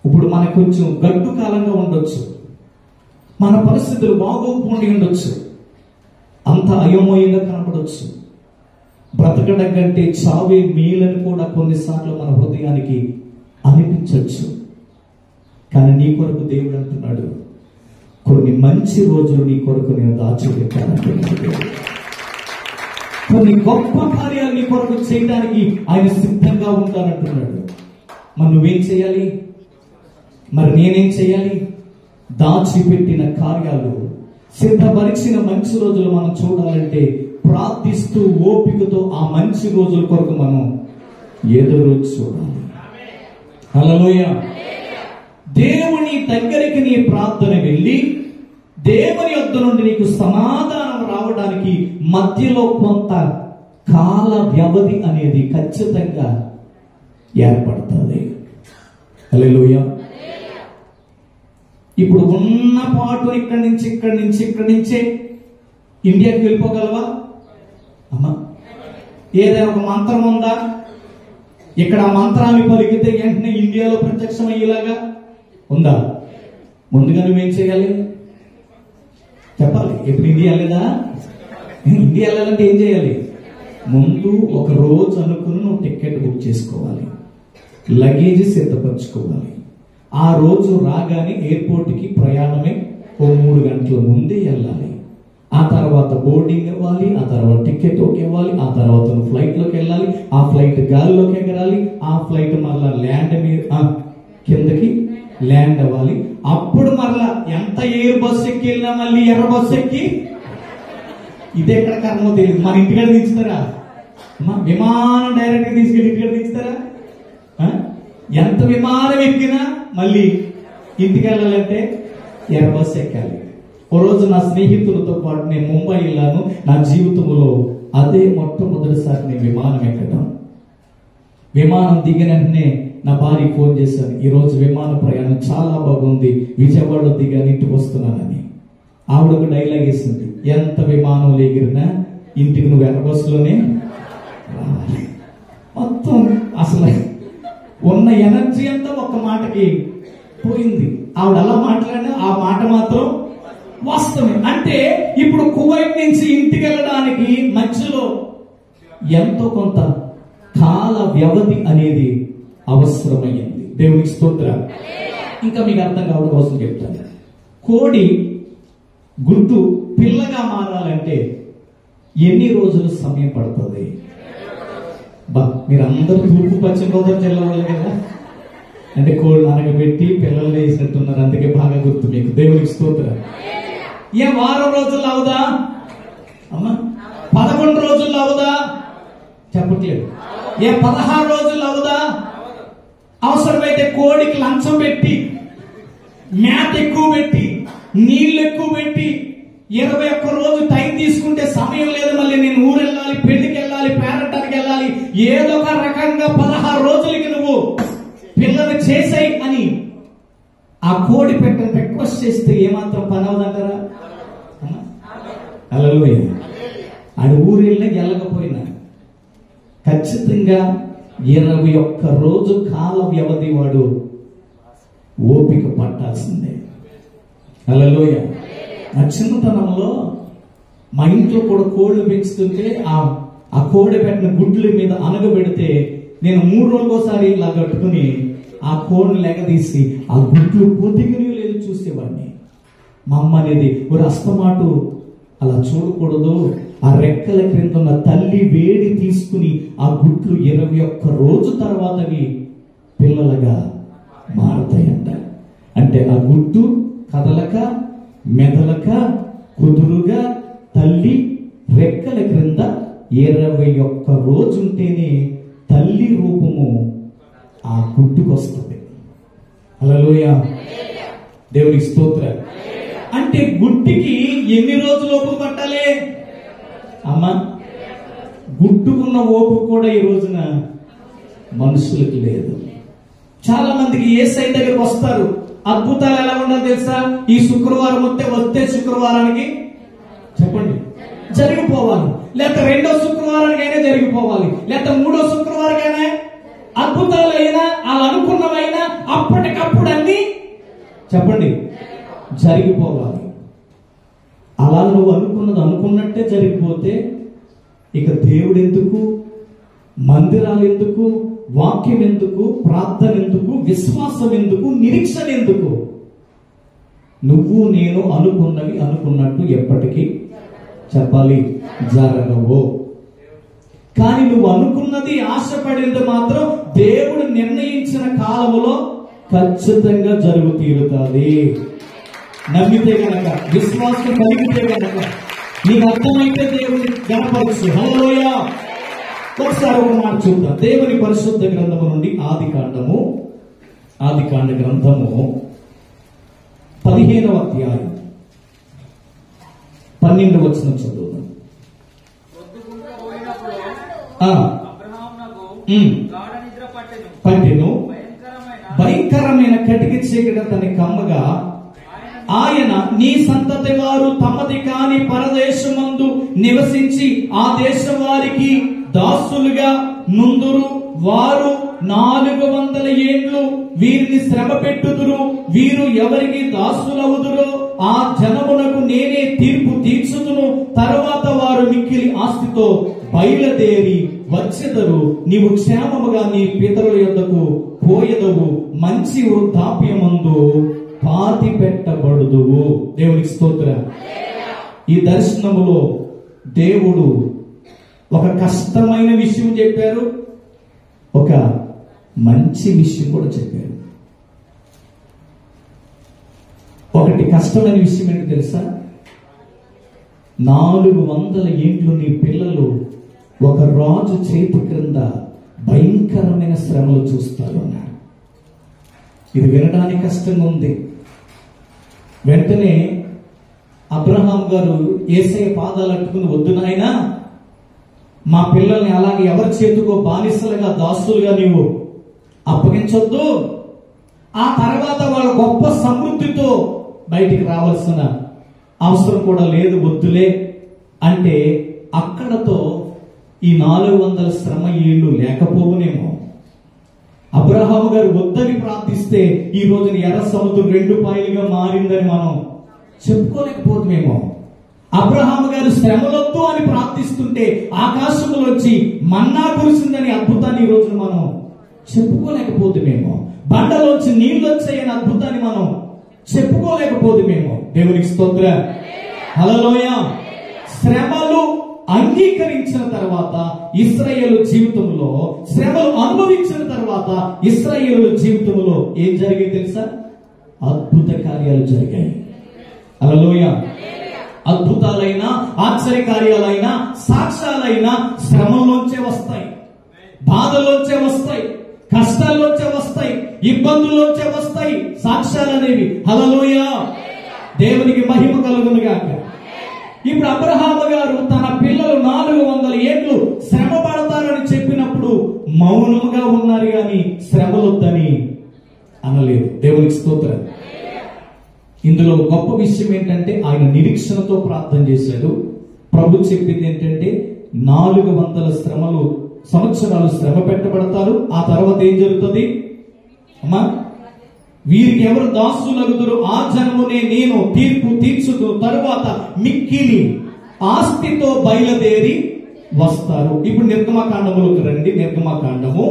ఇప్పుడు మనకు కొంచెం గడ్డు కాలంగా ఉండొచ్చు, మన పరిస్థితులు బాగోకపోయి ఉండొచ్చు, అంత అయోమయంగా కనపడవచ్చు. బ్రతకడం కంటే చావే మేలని కూడా కొన్నిసార్లు మన హృదయానికి అనిపించవచ్చు. కానీ నీ కొరకు దేవుడు అంటున్నాడు, కొన్ని మంచి రోజులు నీ కొరకు నేను దాచిపెట్టానంటున్నాడు. కొన్ని గొప్ప కార్యాలు నీ కొరకు చేయడానికి ఆయన సిద్ధంగా ఉంటానంటున్నాడు. మరి నువ్వేం చేయాలి? మరి నేనేం చేయాలి? దాచిపెట్టిన కార్యాలు, సిద్ధపరిచిన మంచి రోజులు మనం చూడాలంటే ప్రార్థిస్తూ ఓపికతో ఆ మంచి రోజుల కొరకు మనం ఎదురు చూడాలి. హల్లెలూయా. దేవుని దగ్గరికి నీ ప్రార్థన వెళ్ళి దేవుని యొద్ద నుండి నీకు సమాధానం రావడానికి మధ్యలో కొంత కాల వ్యవధి అనేది ఖచ్చితంగా ఏర్పడుతుంది. హల్లెలూయా. ఇప్పుడు ఉన్న పాటు ఇక్కడి నుంచే ఇండియాకి వెళ్ళిపోగలవా అమ్మా? ఏదైనా ఒక మంత్రం ఉందా? ఇక్కడ ఆ మంత్రాన్ని పలికితే వెంటనే ఇండియాలో ప్రత్యక్షమయ్యేలాగా ఉందా? ముందుగా నువ్వేం చేయాలి చెప్పాలి. ఇప్పుడు ఇండియా వెళ్ళదా? ఇండియా వెళ్ళాలంటే ఏం చేయాలి? ముందు ఒక రోజు అనుకుని నువ్వు టికెట్ బుక్ చేసుకోవాలి, లగేజ్ సిద్ధపరచుకోవాలి. ఆ రోజు రాగానే ఎయిర్పోర్ట్కి ప్రయాణమే 3 గంటల ముందే వెళ్ళాలి. ఆ తర్వాత బోర్డింగ్ ఇవ్వాలి, ఆ తర్వాత టికెట్ ఇవ్వాలి, ఆ తర్వాత ఫ్లైట్లోకి వెళ్ళాలి, ఆ ఫ్లైట్ గాలిలోకి ఎగరాలి, ఆ ఫ్లైట్ మరలా కిందకి ల్యాండ్ అవ్వాలి. అప్పుడు మరలా ఎంత ఎయిర్ బస్ ఎక్కి వెళ్ళినా మళ్ళీ ఎర్ర బస్ ఎక్కి ఇది ఎక్కడ కర్మో తెలియదు. మన ఇంటికాడ దించుతారా? విమానం డైరెక్ట్ గా తీసుకెళ్ళి ఇంటికాడ దించుతారా? ఎంత విమానం ఎక్కినా మళ్ళీ ఇంటికి వెళ్ళాలంటే ఎర్ర బస్ ఎక్కాలి. ఓ రోజు నా స్నేహితులతో పాటు నేను ముంబై వెళ్ళాను. నా జీవితంలో అదే మొట్టమొదటిసారి నేను విమానం ఎక్కడం. విమానం దిగిన వెంటనే నా భార్య ఫోన్ చేశాను, ఈరోజు విమాన ప్రయాణం చాలా బాగుంది, విజయవాడలో దిగాను, ఇంటికి వస్తున్నానని. ఆవిడకు డైలాగ్ వేసింది, ఎంత విమానం ఎగిరినా ఇంటికి నువ్వు ఎర్ర బస్సులోనే రావాలి. మొత్తం అసలు ఉన్న ఎనర్జీ అంతా ఒక్క మాటకి పోయింది. ఆవిడ అలా మాట్లాడినా ఆ మాట మాత్రం వాస్తవమే. అంటే ఇప్పుడు కువైట్ నుంచి ఇంటికి వెళ్ళడానికి మధ్యలో ఎంతో కొంత కాల వ్యవధి అనేది అవసరమైంది. దేవునికి స్తోత్రం. ఇంకా మీకు అర్థం కావడం కోసం చెప్తాను. కోడి గుడ్డు పిల్లగా మారాలంటే ఎన్ని రోజులు సమయం పడుతుంది? మీరందరూ తూర్పు పశ్చిమ గోదావరి జిల్లా వాళ్ళు కదా, అంటే కోడి నరగబెట్టి పిల్లలు వేసినట్టున్నారు, అందుకే బాగా గుర్తు మీకు. దేవునికి స్తోత్రం. ఏ వారం రోజుల్లో అవుదా అమ్మా? 11 రోజుల్లో అవుదా? చెప్పట్లేదు. ఏ 16 రోజుల్లో అవుదా? అవసరమైతే కోడికి లంచం పెట్టి మేత ఎక్కువ పెట్టి నీళ్ళు ఎక్కువ పెట్టి 21 రోజు టైం తీసుకుంటే సమయం లేదు, మళ్ళీ నేను ఊరు వెళ్ళాలి, పెళ్లికి వెళ్ళాలి, పేరంటానికి వెళ్ళాలి, ఏదో ఒక రకంగా 16 రోజులకి నువ్వు పిల్లలు చేసాయి అని ఆ కోడి పెట్టని రిక్వెస్ట్ చేస్తే ఏమాత్రం పని అవదంటారా? హల్లెలూయా. ఆడు ఊరు వెళ్ళినా వెళ్ళకపోయినా ఖచ్చితంగా 21 రోజు కాల వ్యవధి వాడు ఓపిక పట్టాల్సిందే. హల్లెలూయా. నా చిన్నతనంలో మా ఇంట్లో కూడా కోళ్ళు పెంచుతుంటే ఆ కోడి పెట్టిన గుడ్ల మీద అనగబెడితే నేను 3 రోజులకోసారి ఇలా కట్టుకుని ఆ కోడిని లెగదీసి ఆ గుడ్లు పొదిగినవి లేదు చూసేవాడిని. మా అమ్మ అనేది ఒక అస్తమాటు అలా చూడకూడదు, ఆ రెక్కల క్రింద ఉన్న తల్లి వేడి తీసుకుని ఆ గుడ్లు 21 రోజు తర్వాతవి పిల్లలుగా మారుతాయంట. అంటే ఆ గుడ్డు కదలక మెదలక కుదురుగా తల్లి రెక్కల క్రింద 21 రోజు ఉంటేనే తల్లి రూపము ఆ గుడ్డుకు వస్తుంది. హల్లెలూయా. దేవునికి స్తోత్రం. అంటే గుడ్డుకి ఎన్ని రోజులు ఓపిక పట్టాలి అమ్మా? గుడ్డుకున్న ఓపిక కూడా ఈ రోజున మనుషులకి లేదు. చాలా మందికి యేసయ్య దగ్గరికి వస్తారు, అద్భుతాలు ఎలా ఉండాలి తెలుసా? ఈ శుక్రవారం వస్తే శుక్రవారానికి చెప్పండి జరిగిపోవాలి, లేకపోతే 2వ శుక్రవారానికైనా జరిగిపోవాలి, లేకపోతే 3వ శుక్రవారానికైనా అద్భుతాలు అయినా అలా అనుకున్నవైనా అప్పటికప్పుడు అన్ని చెప్పండి జరిగిపోవాలి. అలా నువ్వు అనుకున్నది అనుకున్నట్టే జరిగిపోతే ఇక దేవుడు ఎందుకు, మందిరాలు ఎందుకు, వాక్యం ఎందుకు, ప్రార్థన ఎందుకు, విశ్వాసం ఎందుకు, నిరీక్షణ ఎందుకు? నువ్వు నేను అనుకున్నవి అనుకున్నట్టు ఎప్పటికీ చెప్పాలి జరగవు. కానీ నువ్వు అనుకున్నది ఆశపడింది మాత్రం దేవుడు నిర్ణయించిన కాలములో ఖచ్చితంగా జరుగు తీరుతుంది. నమ్మితే గనక, విశ్వాసం కలిగితే గనక, నీకు అర్థమైతే దేవుని గణపరచు. హల్లెలూయా. ఒకసారి ఒక మాట చూద్దాం. దేవుని పరిశుద్ధ గ్రంథము నుండి ఆదికాండ గ్రంథము 15వ అధ్యాయం 12వ వచనం చదువుదాం. పట్టెను, భయంకరమైన కటికి చీకటి అతని కమ్మగా ఆయన నీ సంతతి వారు తమది కాని పరదేశమందు నివసించి ఆ దేశం వారికి దాసులుగా నుందురు. వారు 400 ఏండ్లు వీరిని శ్రమ పెట్టుదురు. వీరు ఎవరికి దాసులవుదురో ఆ జనమునకు నేనే తీర్పు తీర్చుదును. తరువాత వారు మిక్కిలి ఆస్తితో బయలుదేరి వచ్చెదరు. నీవు క్షేమముగా నీ పితరుల యొద్దకు పోయెదవు. మంచి వృద్ధాప్యమందు పాతి పెట్టబడుదువు. దేవునికి స్తోత్రం. ఈ దర్శనములో దేవుడు ఒక కష్టమైన విషయం చెప్పారు, ఒక మంచి విషయం కూడా చెప్పారు. ఒకటి కష్టమైన విషయం ఏంటి తెలుసా? 400 ఏండ్లు నీ పిల్లలు ఒక రాజు చేతి క్రింద భయంకరమైన శ్రమలు చూస్తారు అన్నాడు. ఇది వినడానికి కష్టంగా ఉంది. వెంటనే అబ్రహాం గారు యేసయ్య పాదాలు అట్టుకుని, వద్దు నాయనా, మా పిల్లల్ని అలాగే ఎవరి చేతికో బానిసలుగా దాసులుగా నీవు అప్పగించొద్దు. ఆ తర్వాత వాళ్ళ గొప్ప సమృద్ధితో బయటికి రావాల్సిన అవసరం కూడా లేదు, వద్దులే అంటే అక్కడతో ఈ 400 శ్రమ ఏళ్ళు లేకపోవునేమో. అబ్రహాము గారు వద్దని ప్రార్థిస్తే ఈ రోజున ఎర్ర సముద్రం 2 పాయలుగా మారిందని మనం చెప్పుకోలేకపోతున్నామేమో. అబ్రహాము గారు శ్రమలొద్దు అని ప్రార్థిస్తుంటే ఆకాశంలోంచి మన్నా కురిసిందని అద్భుతాన్ని ఈ రోజున మనం చెప్పుకోలేకపోతున్నామేమో. బండలోంచి నీళ్లు వచ్చాయని అద్భుతాన్ని మనం చెప్పుకోలేకపోతున్నామేమో. దేవునికి స్తోత్రం. హల్లెలూయా. శ్రమలు అంగీకరించిన తర్వాత ఇశ్రాయేలు జీవితంలో, శ్రమలు అనుభవించిన తర్వాత ఇశ్రాయేలు జీవితంలో ఏం జరిగాయి తెలుసా? అద్భుత కార్యాలు జరిగాయి. హల్లెలూయా. అద్భుతాలైనా, ఆశ్చర్య కార్యాలైనా, సాక్ష్యాలైనా శ్రమలోంచే వస్తాయి, బాధలోంచే వస్తాయి, కష్టాల్లోంచే వస్తాయి, ఇబ్బందుల్లోంచే వస్తాయి సాక్ష్యాలు అనేవి. హల్లెలూయా. దేవునికి మహిమ కలుగును గాక. ఇప్పుడు అబ్రహాము గారు తన పిల్లలు 400 ఏళ్ళు శ్రమ పడతారని చెప్పినప్పుడు మౌనముగా ఉన్నారు కానీ శ్రమలొద్దని అనలేదు. దేవునికి స్తోత్రం. ఇందులో గొప్ప విషయం ఏంటంటే ఆయన నిరీక్షణతో ప్రార్థన చేశాడు. ప్రభు చెప్పింది ఏంటంటే 400 సంవత్సరాలు శ్రమ పెట్టబడతారు. ఆ తర్వాత ఏం జరుగుతుంది అమ్మా? వీరికి ఎవరు దాసులగుదురు, ఆ జనమునే నేను తీర్పు తీర్చుదు, తరువాత మిక్కిలి ఆస్తితో బయలుదేరి వస్తారు. ఇప్పుడు నిర్గమకాండములకు రండి. నిర్గమకాండము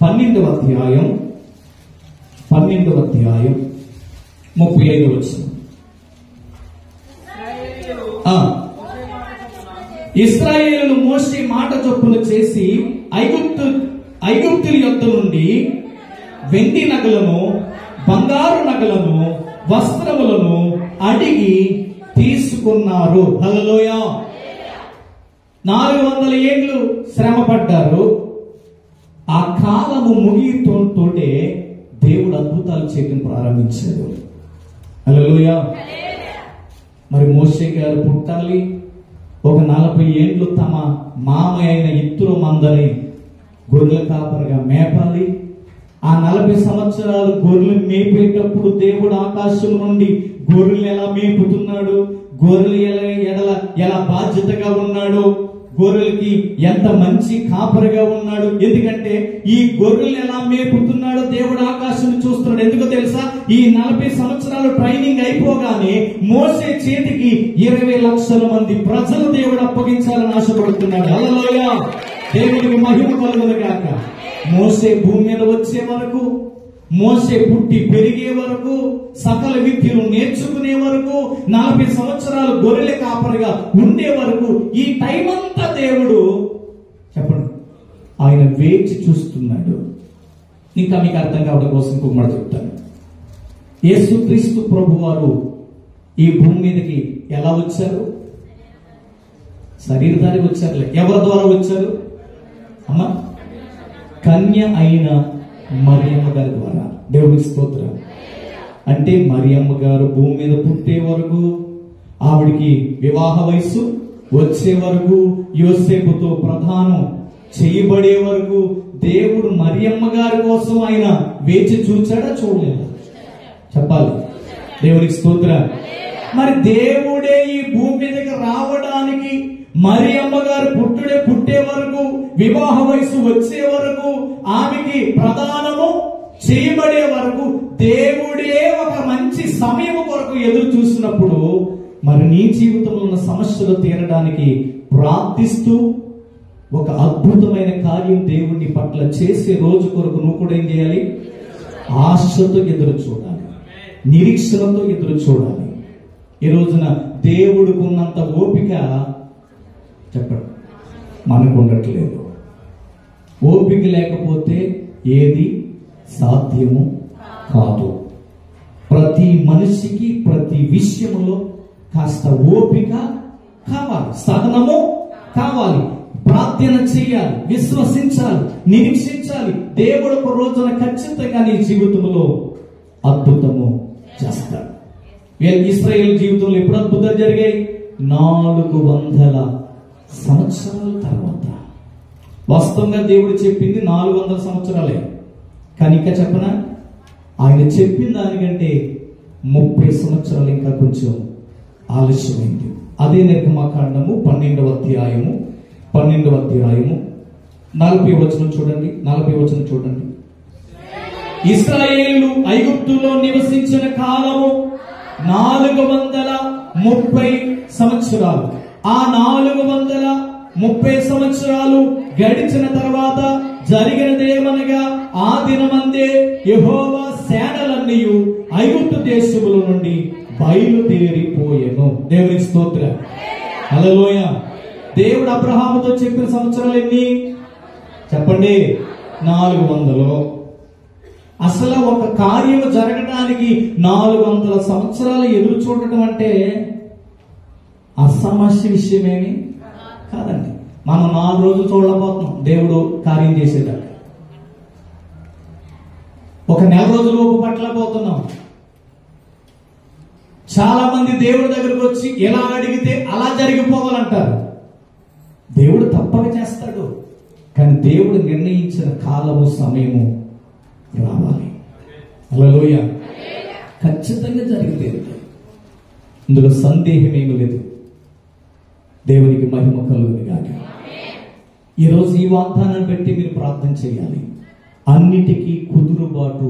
12వ అధ్యాయం 35వ వచనం. ఇశ్రాయేలును మోషే మాట చొప్పున చేసి ఐగుప్తుల యొద్ద నుండి వెండి నగలను, బంగారు నగలను, వస్త్రములను అడిగి తీసుకున్నారు. హల్లెలూయా. 400 ఏళ్ళు శ్రమ పడ్డారు. ఆ కాలము ముగియతోటే దేవుడు అద్భుతాలు చేయడం ప్రారంభించాడు. హల్లెలూయా. మరి మోషే గారు పుట్టాలి, ఒక 40 ఏళ్ళు తమ మామ అయిన ఇత్తురు మందని గొర్రెల కాపరిగా మేపాలి. ఆ 40 సంవత్సరాలు గొర్రెలు మేపేటప్పుడు దేవుడు ఆకాశం నుండి గొర్రెలు ఎలా మేపుతున్నాడు, గొర్రెలు ఎలా బాధ్యతగా ఉన్నాడు, గొర్రెలకి ఎంత మంచి కాపరిగా ఉన్నాడు. ఎందుకంటే ఈ గొర్రెలు ఎలా మేపుతున్నాడో దేవుడు ఆకాశం చూస్తున్నాడు. ఎందుకో తెలుసా? ఈ 40 సంవత్సరాలు ట్రైనింగ్ అయిపోగానే మోసే చేతికి 20 లక్షల మంది ప్రజలు దేవుడు అప్పగించాలని ఆశపడుతున్నాడు. హల్లెలూయా. దేవునికి మహిమ కలుగును గాక. మోసే భూమి మీద వచ్చే వరకు, మోసే పుట్టి పెరిగే వరకు, సకల విద్యను నేర్చుకునే వరకు, 40 సంవత్సరాలు గొర్రెల కాపరిగా ఉండే వరకు, ఈ టైం అంతా దేవుడు చెప్పండి ఆయన వేచి చూస్తున్నాడు. ఇంకా మీకు అర్థం కావడం కోసం ఇంకొక మాట చెప్తాను. యేసుక్రీస్తు ప్రభు వారు ఈ భూమి మీదకి ఎలా వచ్చారు? శరీరధారి వచ్చారులే. ఎవరి ద్వారా వచ్చారు అమ్మా? కన్య అయిన మరియమ్మ గారి ద్వారా. దేవునికి స్తోత్రం. అంటే మరియమ్మ గారు భూమి మీద పుట్టే వరకు, ఆవిడికి వివాహ వయస్సు వచ్చే వరకు, యోసేపుతో ప్రధానం చేయబడే వరకు దేవుడు మరియమ్మ గారి కోసం ఆయన వేచి చూచాడా? చూడలేదా? చెప్పాలి. దేవునికి స్తోత్రం. మరి దేవుడే ఈ భూమి మీదకి రావడానికి మరియమ్మ గారు పుట్టే వరకు, వివాహ వయసు వచ్చే వరకు, ఆమెకి ప్రధానము చేయబడే వరకు దేవుడే ఒక మంచి సమయం కొరకు ఎదురు చూసినప్పుడు, మరి నీ జీవితంలో ఉన్న సమస్యలు తీరడానికి ప్రార్థిస్తూ ఒక అద్భుతమైన కార్యం దేవుని పట్ల చేసే రోజు కొరకు నువ్వు కూడా ఏం చేయాలి? ఆశతో ఎదురు చూడాలి, నిరీక్షణతో ఎదురు చూడాలి. ఈ రోజున దేవుడికి ఉన్నంత ఓపిక చెప్పండి మనకు ఉండట్లేదు. ఓపిక లేకపోతే ఏది సాధ్యము కాదు. ప్రతి మనిషికి ప్రతి విషయంలో కాస్త ఓపిక కావాలి, సహనము కావాలి, ప్రార్థన చేయాలి, విశ్వసించాలి, నిరీక్షించాలి. దేవుడు ఒక రోజున ఖచ్చితంగా నీ జీవితంలో అద్భుతము చేస్తాడు. ఇశ్రాయేలు జీవితంలో ఎప్పుడు అద్భుతాలు జరిగాయి? 400 సంవత్సరాల తర్వాత. వాస్తవంగా దేవుడు చెప్పింది 400 సంవత్సరాలే. కానీ ఇంకా చెప్పనా, ఆయన చెప్పిన దానికంటే 30 సంవత్సరాలు ఇంకా కొంచెం ఆలస్యమైంది. అదే నిర్గమకాండము 12వ అధ్యాయము 40వ వచనం చూడండి. 40వ వచనం చూడండి. ఇశ్రాయేలు ఐగుప్తులో నివసించిన కాలము 430 సంవత్సరాలు. ఆ 430 సంవత్సరాలు గడిచిన తర్వాత జరిగినదేమనగా, ఆ దినమందే యెహోవా సేనలన్నీ ఐగుప్తు దేశముల నుండి బయలుదేరిపోయెను. దేవునికి స్తోత్రం. హల్లెలూయా. దేవుడు అబ్రహాముతో చెప్పిన సంవత్సరాలు ఎన్ని చెప్పండి? 400. అసలు ఒక కార్యం జరగడానికి 400 సంవత్సరాలు ఎదురు చూడటం అంటే అసమస్య విషయమేమి కాదండి. మనం 4 రోజులు చూడలేకపోతున్నాం దేవుడు కార్యం చేసేదాన్ని. ఒక నెల రోజులు పట్టలేకపోతున్నాం. చాలా మంది దేవుడి దగ్గరకు వచ్చి ఎలా అడిగితే అలా జరిగిపోవాలంటారు. దేవుడు తప్పక చేస్తాడు, కానీ దేవుడు నిర్ణయించిన కాలము సమయము రావాలి. హల్లెలూయా. ఖచ్చితంగా జరిగితే ఇందులో సందేహం ఏమీ లేదు. దేవునికి మహిమ కలుగును గాక. ఈరోజు ఈ వాగ్దానాన్ని బట్టి మీరు ప్రార్థన చేయాలి. అన్నిటికీ కుదురుబాటు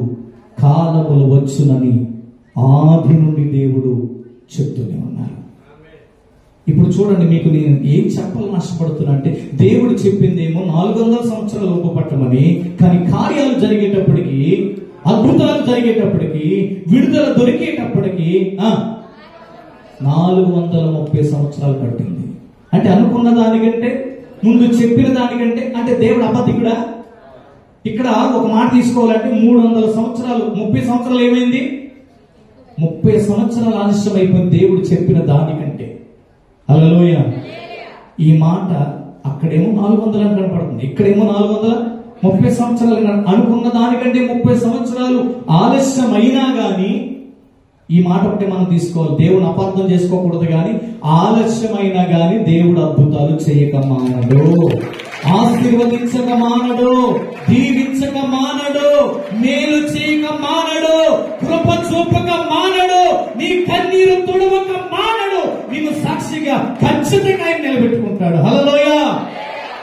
కాలములు వచ్చునని ఆది నుండి దేవుడు చెప్తూనే ఉన్నారు. ఇప్పుడు చూడండి, మీకు నేను ఏం చెప్పాలని నష్టపడుతున్నా అంటే, దేవుడు చెప్పిందేమో 400 సంవత్సరాలు ఉపపట్టమని, కానీ కార్యాలు జరిగేటప్పటికి, అద్భుతాలు జరిగేటప్పటికి, విడుదల దొరికేటప్పటికి 430 సంవత్సరాలు పట్టింది. అంటే అనుకున్న దానికంటే, ముందు చెప్పిన దానికంటే, అంటే దేవుడు అబద్ధికుడా? ఇక్కడ ఒక మాట తీసుకోవాలంటే 300 సంవత్సరాలు, 30 సంవత్సరాలు ఏమైంది? 30 సంవత్సరాలు ఆలస్యం అయిపోయింది దేవుడు చెప్పిన దానికంటే. హల్లెలూయా. ఈ మాట అక్కడేమో 400 అని కనపడుతుంది, ఇక్కడేమో 430 సంవత్సరాలు. అనుకున్న దానికంటే 30 సంవత్సరాలు ఆలస్యం అయినా గాని, ఈ మాట ఒకటి మనం తీసుకోవాలి, దేవుని అపార్థం చేసుకోకూడదు. కానీ ఆలస్యమైనా గాని దేవుడు అద్భుతాలు చేయక మానడు, ఆశీర్వదించక మానడు, దీవించక మానడు, మేలు చేయక మానడు, కృప చూపక మానడు, నీ కన్నీరు తుడవక మానడు. నిన్ను సాక్షిగా ఖచ్చితంగా ఆయన నిలబెట్టుకుంటాడు. హల్లెలూయా,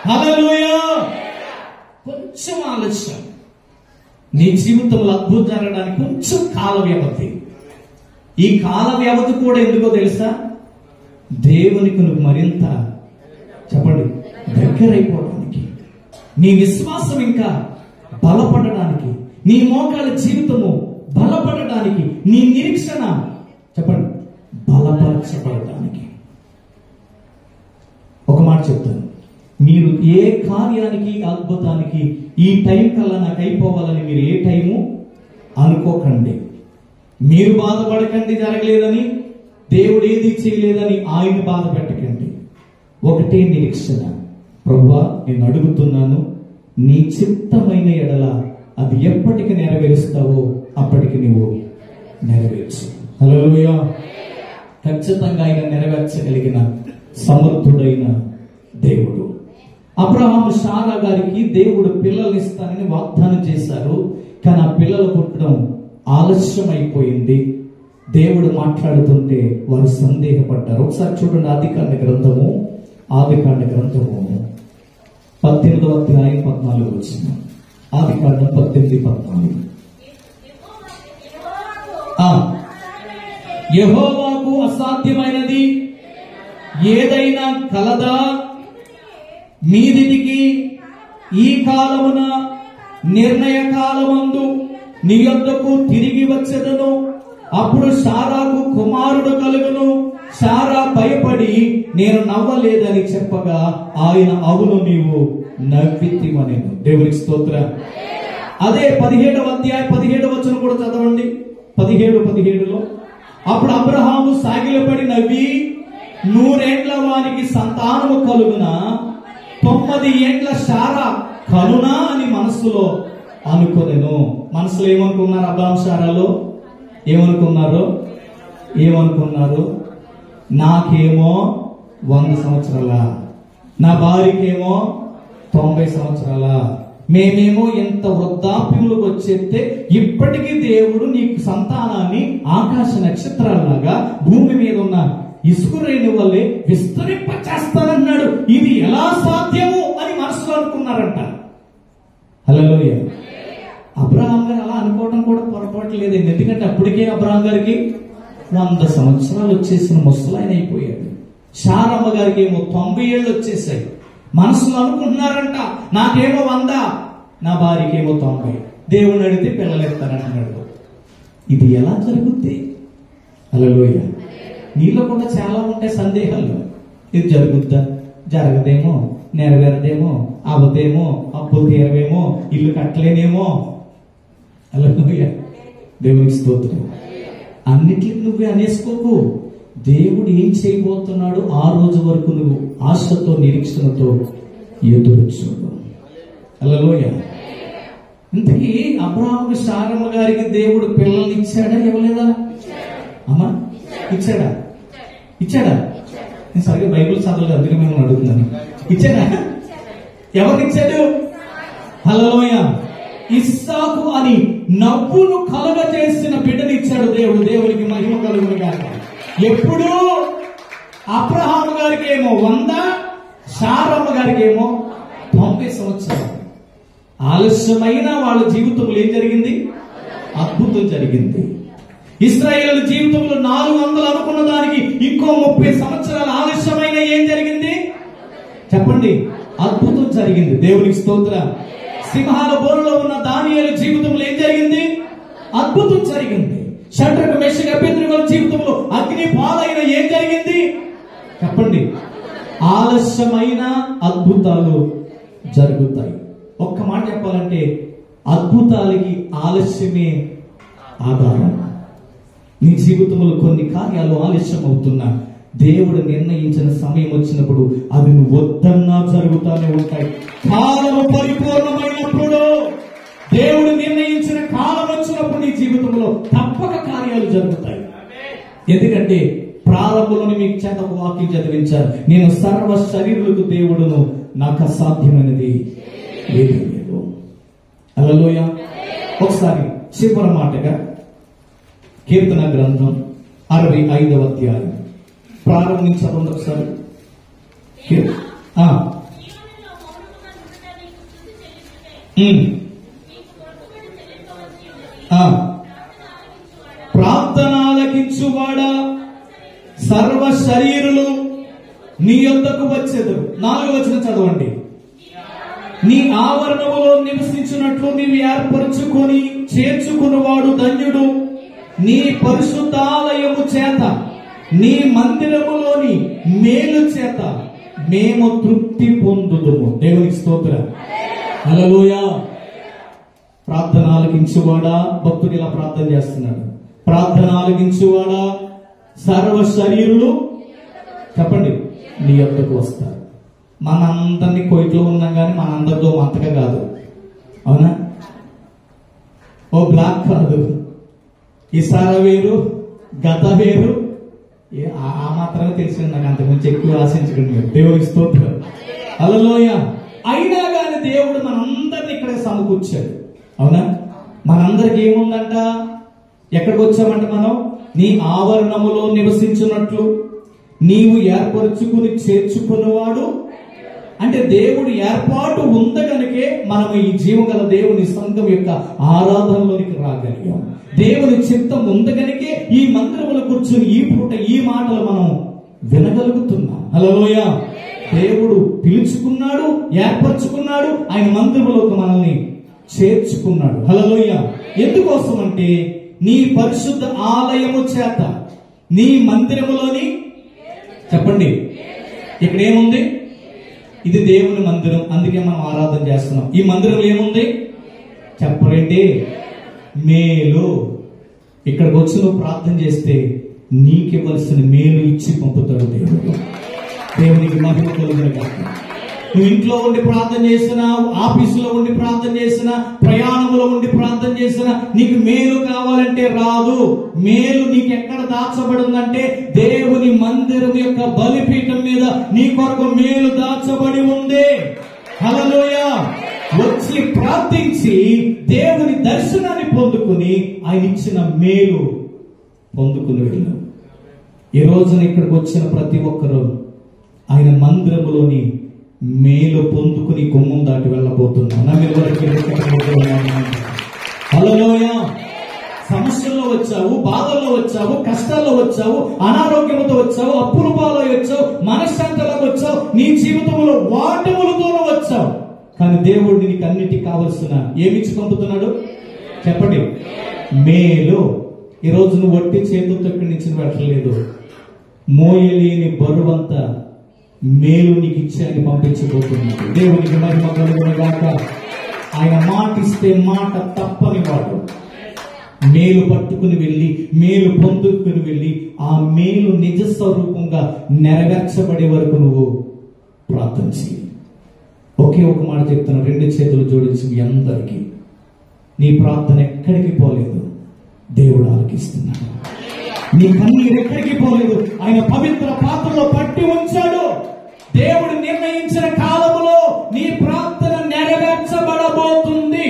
హల్లెలూయా. కొంచెం ఆలస్యం, నీ జీవితంలో అద్భుతం జరగడానికి కొంచెం కాల వ్యవధి. ఈ కాల వ్యవధి కూడా ఎందుకో తెలుసా? దేవునికి నువ్వు మరింత చెప్పండి దగ్గరైపోవడానికి, నీ విశ్వాసం ఇంకా బలపడడానికి, నీ మోకాల జీవితము బలపడడానికి, నీ నిరీక్షణ చెప్పండి బలపరచబడటానికి. ఒక మాట చెప్తాను, మీరు ఏ కార్యానికి, అద్భుతానికి ఈ టైం కల్లా నాకు అయిపోవాలని మీరు ఏ టైము అనుకోకండి. మీరు బాధపడకండి, జరగలేదని, దేవుడు ఏది చేయలేదని ఆయన బాధ పెట్టకండి. ఒకటే నిరీక్షణ, ప్రభువా నేను అడుగుతున్నాను, నీ చిత్తమైన ఎడల అది ఎప్పటికి నెరవేరుస్తావో అప్పటికి నువ్వు నెరవేర్చు. హల్లెలూయా. ఖచ్చితంగా ఆయన నెరవేర్చగలిగిన సమర్థుడైన దేవుడు. అబ్రహాము శారా గారికి దేవుడు పిల్లల్ని ఇస్తానని వాగ్దానం చేశారు, కానీ ఆ పిల్లలు పుట్టడం ఆలస్యం అయిపోయింది. దేవుడు మాట్లాడుతుంటే వారు సందేహపడ్డారు. ఒకసారి చూడండి, ఆదికాండ గ్రంథము 18వ అధ్యాయం 14 వచ్చిన ఆదికాండం 18:14. యెహోవాకు అసాధ్యమైనది ఏదైనా కలదా? మీదిటికి ఈ కాలమున నిర్ణయ కాలమందు నీ యొద్దకు తిరిగి వచ్చెదను, అప్పుడు శారాకు కుమారుడు కలుగును. శారా భయపడి నేను నవ్వలేదని చెప్పగా ఆయన అవును నీవు నవ్వితివనెను. దేవునికి స్తోత్రం. అదే 17వ అధ్యాయం 17వ వచనం కూడా చదవండి. 17:17లో అప్పుడు అబ్రహాము సాగిలపడి నవ్వి 100 ఏండ్ల వానికి సంతానము కలుగున, 9 ఏండ్ల శారా కలునా అని మనస్సులో అనుకోలేను. మనసులో ఏమనుకున్నారు? అబ్రహాం శారాలో ఏమనుకున్నారు? నాకేమో 100 సంవత్సరాల, నా భార్యకేమో 90 సంవత్సరాల, మేమేమో ఎంత వృద్ధాప్యంలోకి వచ్చేస్తే ఇప్పటికీ దేవుడు నీకు సంతానాన్ని ఆకాశ నక్షత్రాలలాగా భూమి మీద ఉన్న ఇసుక రేణు వల్లే విస్తరింప చేస్తానన్నాడు. ఇది ఎలా సాధ్యము అని మనసులో అనుకున్నారంట. హల్లెలూయా. అబ్రహాం గారు అలా అనుకోవడం కూడా పొరపాటు లేదండి. ఎందుకంటే అప్పటికే అబ్రహాం గారికి 100 సంవత్సరాలు వచ్చేసిన ముసలాయన అయిపోయాడు. శారమ్మ గారికి ఏమో 90 ఏళ్ళు వచ్చేసాయి. మనసులో అనుకుంటున్నారంట, నాకేమో 100, నా భార్యకి ఏమో 90. దేవుని అడిగితే పిల్లలు ఎత్తారంటున్నాడు. ఇది ఎలా జరుగుద్ది? హల్లెలూయా. నీలో కూడా చాలా ఉంటాయి సందేహాలు. ఇది జరుగుద్దా, జరగదేమో, నెరవేరదేమో, అవదేమో, అప్పులు తీరవేమో, ఇల్లు కట్టలేనేమో. హల్లెలూయా. దేవునికి స్తోత్రం. అన్నిటికీ నువ్వే అనేసుకోకు. దేవుడు ఏం చేయబోతున్నాడు ఆ రోజు వరకు నువ్వు ఆశతో, నిరీక్షణతో ఎదురు చూడు. హల్లెలూయా. ఇంతకీ అబ్రహాము శారమ్మ గారికి దేవుడు పిల్లల్ని ఇచ్చాడా, ఇవ్వలేదా? అమ్మా ఇచ్చాడా? ఇచ్చాడా? నేను సరిగ్గా బైబిల్ చదవలేదు, అందుకే మేము అడుగుతున్నాను. ఇచ్చాడా? ఎవరిచ్చాడు? హల్లెలూయ. ఇస్సాకు అని నవ్వును కలుగజేసిన బిడ్డని ఇచ్చాడు దేవుడు. దేవునికి మహిమ కలుగును గాక. ఎప్పుడు అబ్రహాము గారికి ఏమో 100, శారమ్మ గారికి ఏమో 90 సంవత్సరాలు. ఆలస్యమైన వాళ్ళ జీవితంలో ఏం జరిగింది? అద్భుతం జరిగింది. ఇశ్రాయేలు జీవితంలో 400 అనుకున్న దానికి ఇంకో 30 సంవత్సరాలు ఆలస్యమైన ఏం జరిగింది? చెప్పండి. అద్భుతం జరిగింది. దేవునికి స్తోత్రం. సింహాల బోరులో ఉన్న దానియేలు జీవితంలో ఏం జరిగింది? అద్భుతం జరిగింది. షడ్రకు మెషకు అబేద్నెగోల జీవితంలో అగ్ని పాలైన ఏం జరిగింది? చెప్పండి. ఆలస్యమైన అద్భుతాలు జరుగుతాయి. ఒక్క మాట చెప్పాలంటే అద్భుతాలకి ఆలస్యమే ఆధారం. నీ జీవితంలో కొన్ని కార్యాలు ఆలస్యం అవుతున్నా దేవుడు నిర్ణయించిన సమయం వచ్చినప్పుడు అవి నువ్వు వద్దన్నా జరుగుతూనే ఉంటాయి. కాలము పరిపూర్ణమైనప్పుడు, దేవుడు నిర్ణయించిన కాలం వచ్చినప్పుడు నీ జీవితంలో తప్పక కార్యాలు జరుగుతాయి. ఎందుకంటే ప్రారంభంలోనే మీకు చేత వాక్యం చదివించారు, నేను సర్వ శరీరులకు దేవుడును, నాకు అసాధ్యమైనది ఏది లేదు. హల్లెలూయా. ఒకసారి చివరి మాటగా కీర్తన గ్రంథం 65వ అధ్యాయం ప్రారంభించండి ఒకసారి. ప్రార్థన ఆలకించువాడా, సర్వ శరీరులు నీ యొద్దకు వచ్చెదరు. 4వ వచనం చదవండి. నీ ఆవరణములో నివసించినట్లు నీవు ఏర్పరచుకొని చేర్చుకున్నవాడు ధన్యుడు. నీ పరిశుద్ధాలయము చేత, నీ మందిరములోని మేలు చేత మేము తృప్తి పొందుదుము. దేవునికి స్తోత్రం. హల్లెలూయా. ప్రార్థన ఆలకించువాడా, భక్తుడు ఇలా ప్రార్థన చేస్తున్నాడు. ప్రార్థన ఆలకించువాడా, సర్వ శరీరులు చెప్పండి నీ యొద్దకు వస్తారు. మనందరినీ కోయిట్లో ఉన్నాం కానీ మనందరితో అంతగా కాదు. అవునా? ఓ బ్లాక్ కాదు, ఈసార వేరు, గత వేరు. ఆ మాత్రమే తెలిసింది నాకు, అంతకుమించి ఎక్కువ ఆశించకండి మీరు. దేవునికి స్తోత్రం. హల్లెలూయా. అయినా కానీ దేవుడు మనందరినీ ఇక్కడ సమకూర్చాడు. అవునా? మనందరికి ఏముందంట? ఎక్కడికి వచ్చామంటే మనం నీ ఆవరణములో నివసించున్నట్లు నీవు ఏర్పరచుకుని చేర్చుకున్నవాడు. అంటే దేవుడి ఏర్పాటు ఉంది కనుకే మనం ఈ జీవగల దేవుని సంఘం యొక్క ఆరాధనలోనికి రాగలిగాం. దేవుని చిత్తం ఉంది కనుకే ఈ మందిరములో కూర్చుని ఈ పూట ఈ మాటలు మనం వినగలుగుతున్నాం. హల్లెలూయా. దేవుడు పిలుచుకున్నాడు, ఏర్పరచుకున్నాడు, ఆయన మందిరములోకి మనల్ని చేర్చుకున్నాడు. హల్లెలూయా. ఎందుకోసం అంటే నీ పరిశుద్ధ ఆలయము చేత, నీ మందిరములోని చెప్పండి. ఇక్కడ ఏముంది? ఇది దేవుని మందిరం, అందుకే మనం ఆరాధన చేస్తున్నాం. ఈ మందిరంలో ఏముంది చెప్పరండి? మేలు. ఇక్కడికి వచ్చి నువ్వు ప్రార్థన చేస్తే నీకివ్వాల్సిన మేలు ఇచ్చి పంపుతాడు దేవుడు. దేవునికి మహిమ కలుగును గాక. నువ్వు ఇంట్లో ఉండి ప్రార్థన చేసినా, ఆఫీసులో ఉండి ప్రార్థన చేసినా, ప్రయాణంలో ఉండి ప్రార్థన చేసినా నీకు మేలు కావాలంటే రాదు. మేలు నీకు ఎక్కడ దాచబడిందంటే దేవుని మందిరం యొక్క బలిపీఠం మీద నీ కొరకు మేలు దాచబడి ఉంది. హల్లెలూయా. వచ్చి ప్రార్థించి దేవుని దర్శనాన్ని పొందుకుని ఆయన ఇచ్చిన మేలు పొందుకుని వెళ్ళు. ఈ రోజున ఇక్కడికి వచ్చిన ప్రతి ఒక్కరూ ఆయన మందిరములోని మేలు పొందుకుని గుమ్మం దాటి వెళ్ళబోతున్నాం. హల్లెలూయా. సమస్యల్లో వచ్చావు, బాధల్లో వచ్చావు, కష్టాల్లో వచ్చావు, అనారోగ్యంతో వచ్చావు, అప్పుల పాలై వచ్చావు, మనశ్శాంతలకు వచ్చావు, నీ జీవితంలో వాటములతోనూ వచ్చావు. కానీ దేవుడు నీకు అన్నిటికీ కావలసిన ఏమిచ్చి పంపుతున్నాడు చెప్పండి? మేలు. ఈ రోజు నువ్వు వట్టి చేతులతో ఇక్కడి నుంచి పెట్టలేదు. మోయలేని బరువంతా మేలు నీకు ఇచ్చి ఆయన పంపించబోతున్నాడు. దేవునికి మహిమ కలుగును గాక. ఆయన మాట ఇస్తే మాట తప్పని వాడు. మేలు పట్టుకుని వెళ్ళి, మేలు పొందుకుని వెళ్ళి, ఆ మేలు నిజ స్వరూపంగా నెరవేర్చబడే వరకు నువ్వు ప్రార్థన చేయి. ఒకే ఒక మాట చెప్తాను, 2 చేతులు జోడించి మీ అందరికీ, నీ ప్రార్థన ఎక్కడికి పోలేదు, దేవుడు ఆలకిస్తున్నాడు. నీ కన్నీరు ఎక్కడికి పోలేదు. ఆయన పవిత్ర పాత్రలో పట్టి ఉంచాడు. దేవుడు నిర్ణయించిన కాలములో నీ ప్రార్థన నెరవేర్చబడబోతుంది.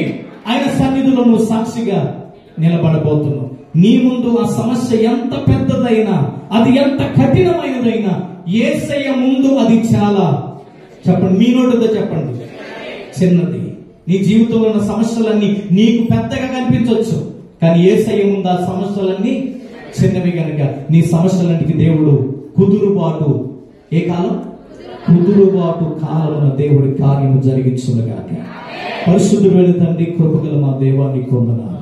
ఆయన సన్నిధిలో నువ్వు సాక్షిగా నిలబడబోతున్నావు. నీ ముందు ఆ సమస్య ఎంత పెద్దదైనా, అది ఎంత కఠినమైనదైనా, యేసయ్య ముందు అది చాలా, చెప్పండి, మీ నోటితో చెప్పండి, చిన్నది. నీ జీవితంలో ఉన్న సమస్యలన్నీ నీకు పెద్దగా కనిపించవచ్చు, కానీ యేసయ్య ముందు ఆ సమస్యలన్నీ చిన్నవి కనుక నీ సమస్యలన్నిటికీ దేవుడు కుదురుబాటు, ఏ కాలం? కుదురుబాటు కాలమున దేవుడి కార్యము జరిగించునుగాక. పరిశుద్ధుడైన తండ్రి, కృపగల మా దేవాన్ని కొందనాలు.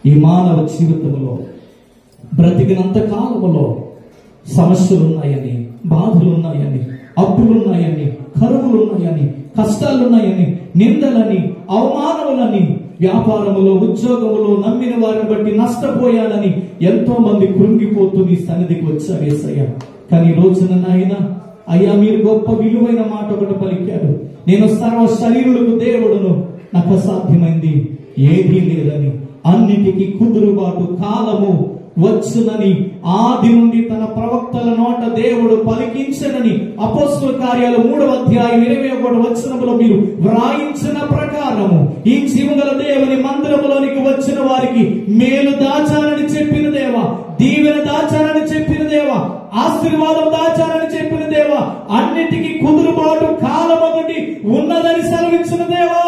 ఈ మానవ జీవితంలో బ్రతికినంత కాలములో సమస్యలున్నాయని, బాధలున్నాయని, అప్పులున్నాయని, కరువులున్నాయని, కష్టాలున్నాయని, నిందలని, అవమానములని, వ్యాపారములో, ఉద్యోగములో నమ్మిన వారిని బట్టి నష్టపోయాలని ఎంతో మంది కృంగిపోతూ నీ సన్నిధికి వచ్చారు యేసయ్య. కానీ ఈ రోజున నాయన, అయ్యా, మీరు గొప్ప విలువైన మాట ఒకటి పలికారు. నేను సర్వ శరీరులకు దేవుడును, నాకు అసాధ్యమైంది ఏదీ లేదని, అన్నిటికీ కుదురుబాటు కాలము వచ్చునని ఆది నుండి తన ప్రవక్తల నోట దేవుడు పలికించనని అపోస్తల కార్యాలు 3వ అధ్యాయం 21వ వచనములో మీరు వ్రాయించిన ప్రకారము ఈ జీవగల దేవుని మందిరములోనికి వచ్చిన వారికి మేలు దాచాలని చెప్పిన దేవా, దీవెన దాచాలని చెప్పిన దేవా, ఆశీర్వాదం దాచాలని చెప్పిన దేవా, అన్నిటికీ కుదురుబాటు కాలం ఒకటి ఉన్నదని సెలవించిన దేవా,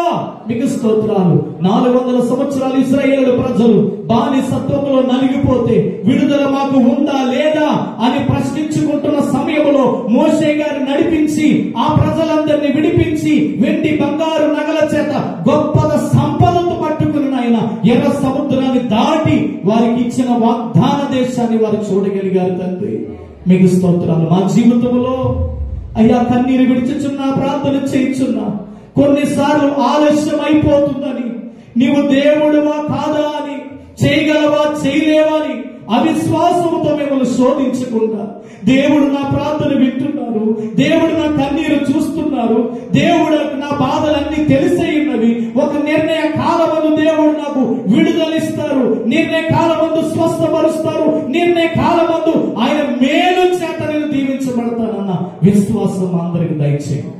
మీకు స్తోత్రాలు. 400 సంవత్సరాలు ఇశ్రాయేలు ప్రజలు బానిసత్వంలో నలిగిపోతే విడుదల మాకు ఉందా లేదా అని ప్రశ్నించుకుంటున్న సమయంలో మోషే గారు నడిపించి ఆ ప్రజలందరినీ విడిపించి వెండి బంగారు నగల చేత గొప్ప సంపదతో పట్టుకుని ఆయన ఎర్ర సముద్రాన్ని దాటి వారికి ఇచ్చిన వాగ్దాన దేశాన్ని వారు చూడగలిగారు. తండ్రి, మీకు స్తోత్రాలు. మా జీవితంలో అయ్యా కన్నీరు విడిచుచున్నా, ప్రార్థన చేయుచున్నా, కొన్నిసార్లు ఆలస్యం అయిపోతుందని, నీవు దేవుడువా కాదా అని, చేయగలవా చేయలేవా అని అవిశ్వాసంతో మిమ్మల్ని శోధించకుండా, దేవుడు నా ప్రార్థన వింటున్నారు, దేవుడు నా కన్నీరు చూస్తున్నారు, దేవుడు నా బాధలన్నీ తెలిసే ఉన్నవి, ఒక నిర్ణయ కాలమందు దేవుడు నాకు విడుదలిస్తారు, నిర్ణయ కాలమందు స్వస్థపరుస్తారు, నిర్ణయ కాలమందు ఆయన మేలు చేత నేను దీవించబడతానన్న విశ్వాసం అందరికి దయచేయండి.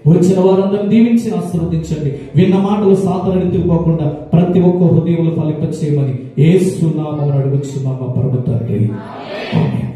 వచ్చిన వారందరినీ దీవించి ఆశీర్వదించండి. విన్న మాటలు సాధారణ తిరిగిపోకుండా ప్రతి ఒక్క హృదయంలో ఫలింప చేయమని యేసు నామమున అడుగుచున్నాము పరమ తండ్రి. ఆమేన్.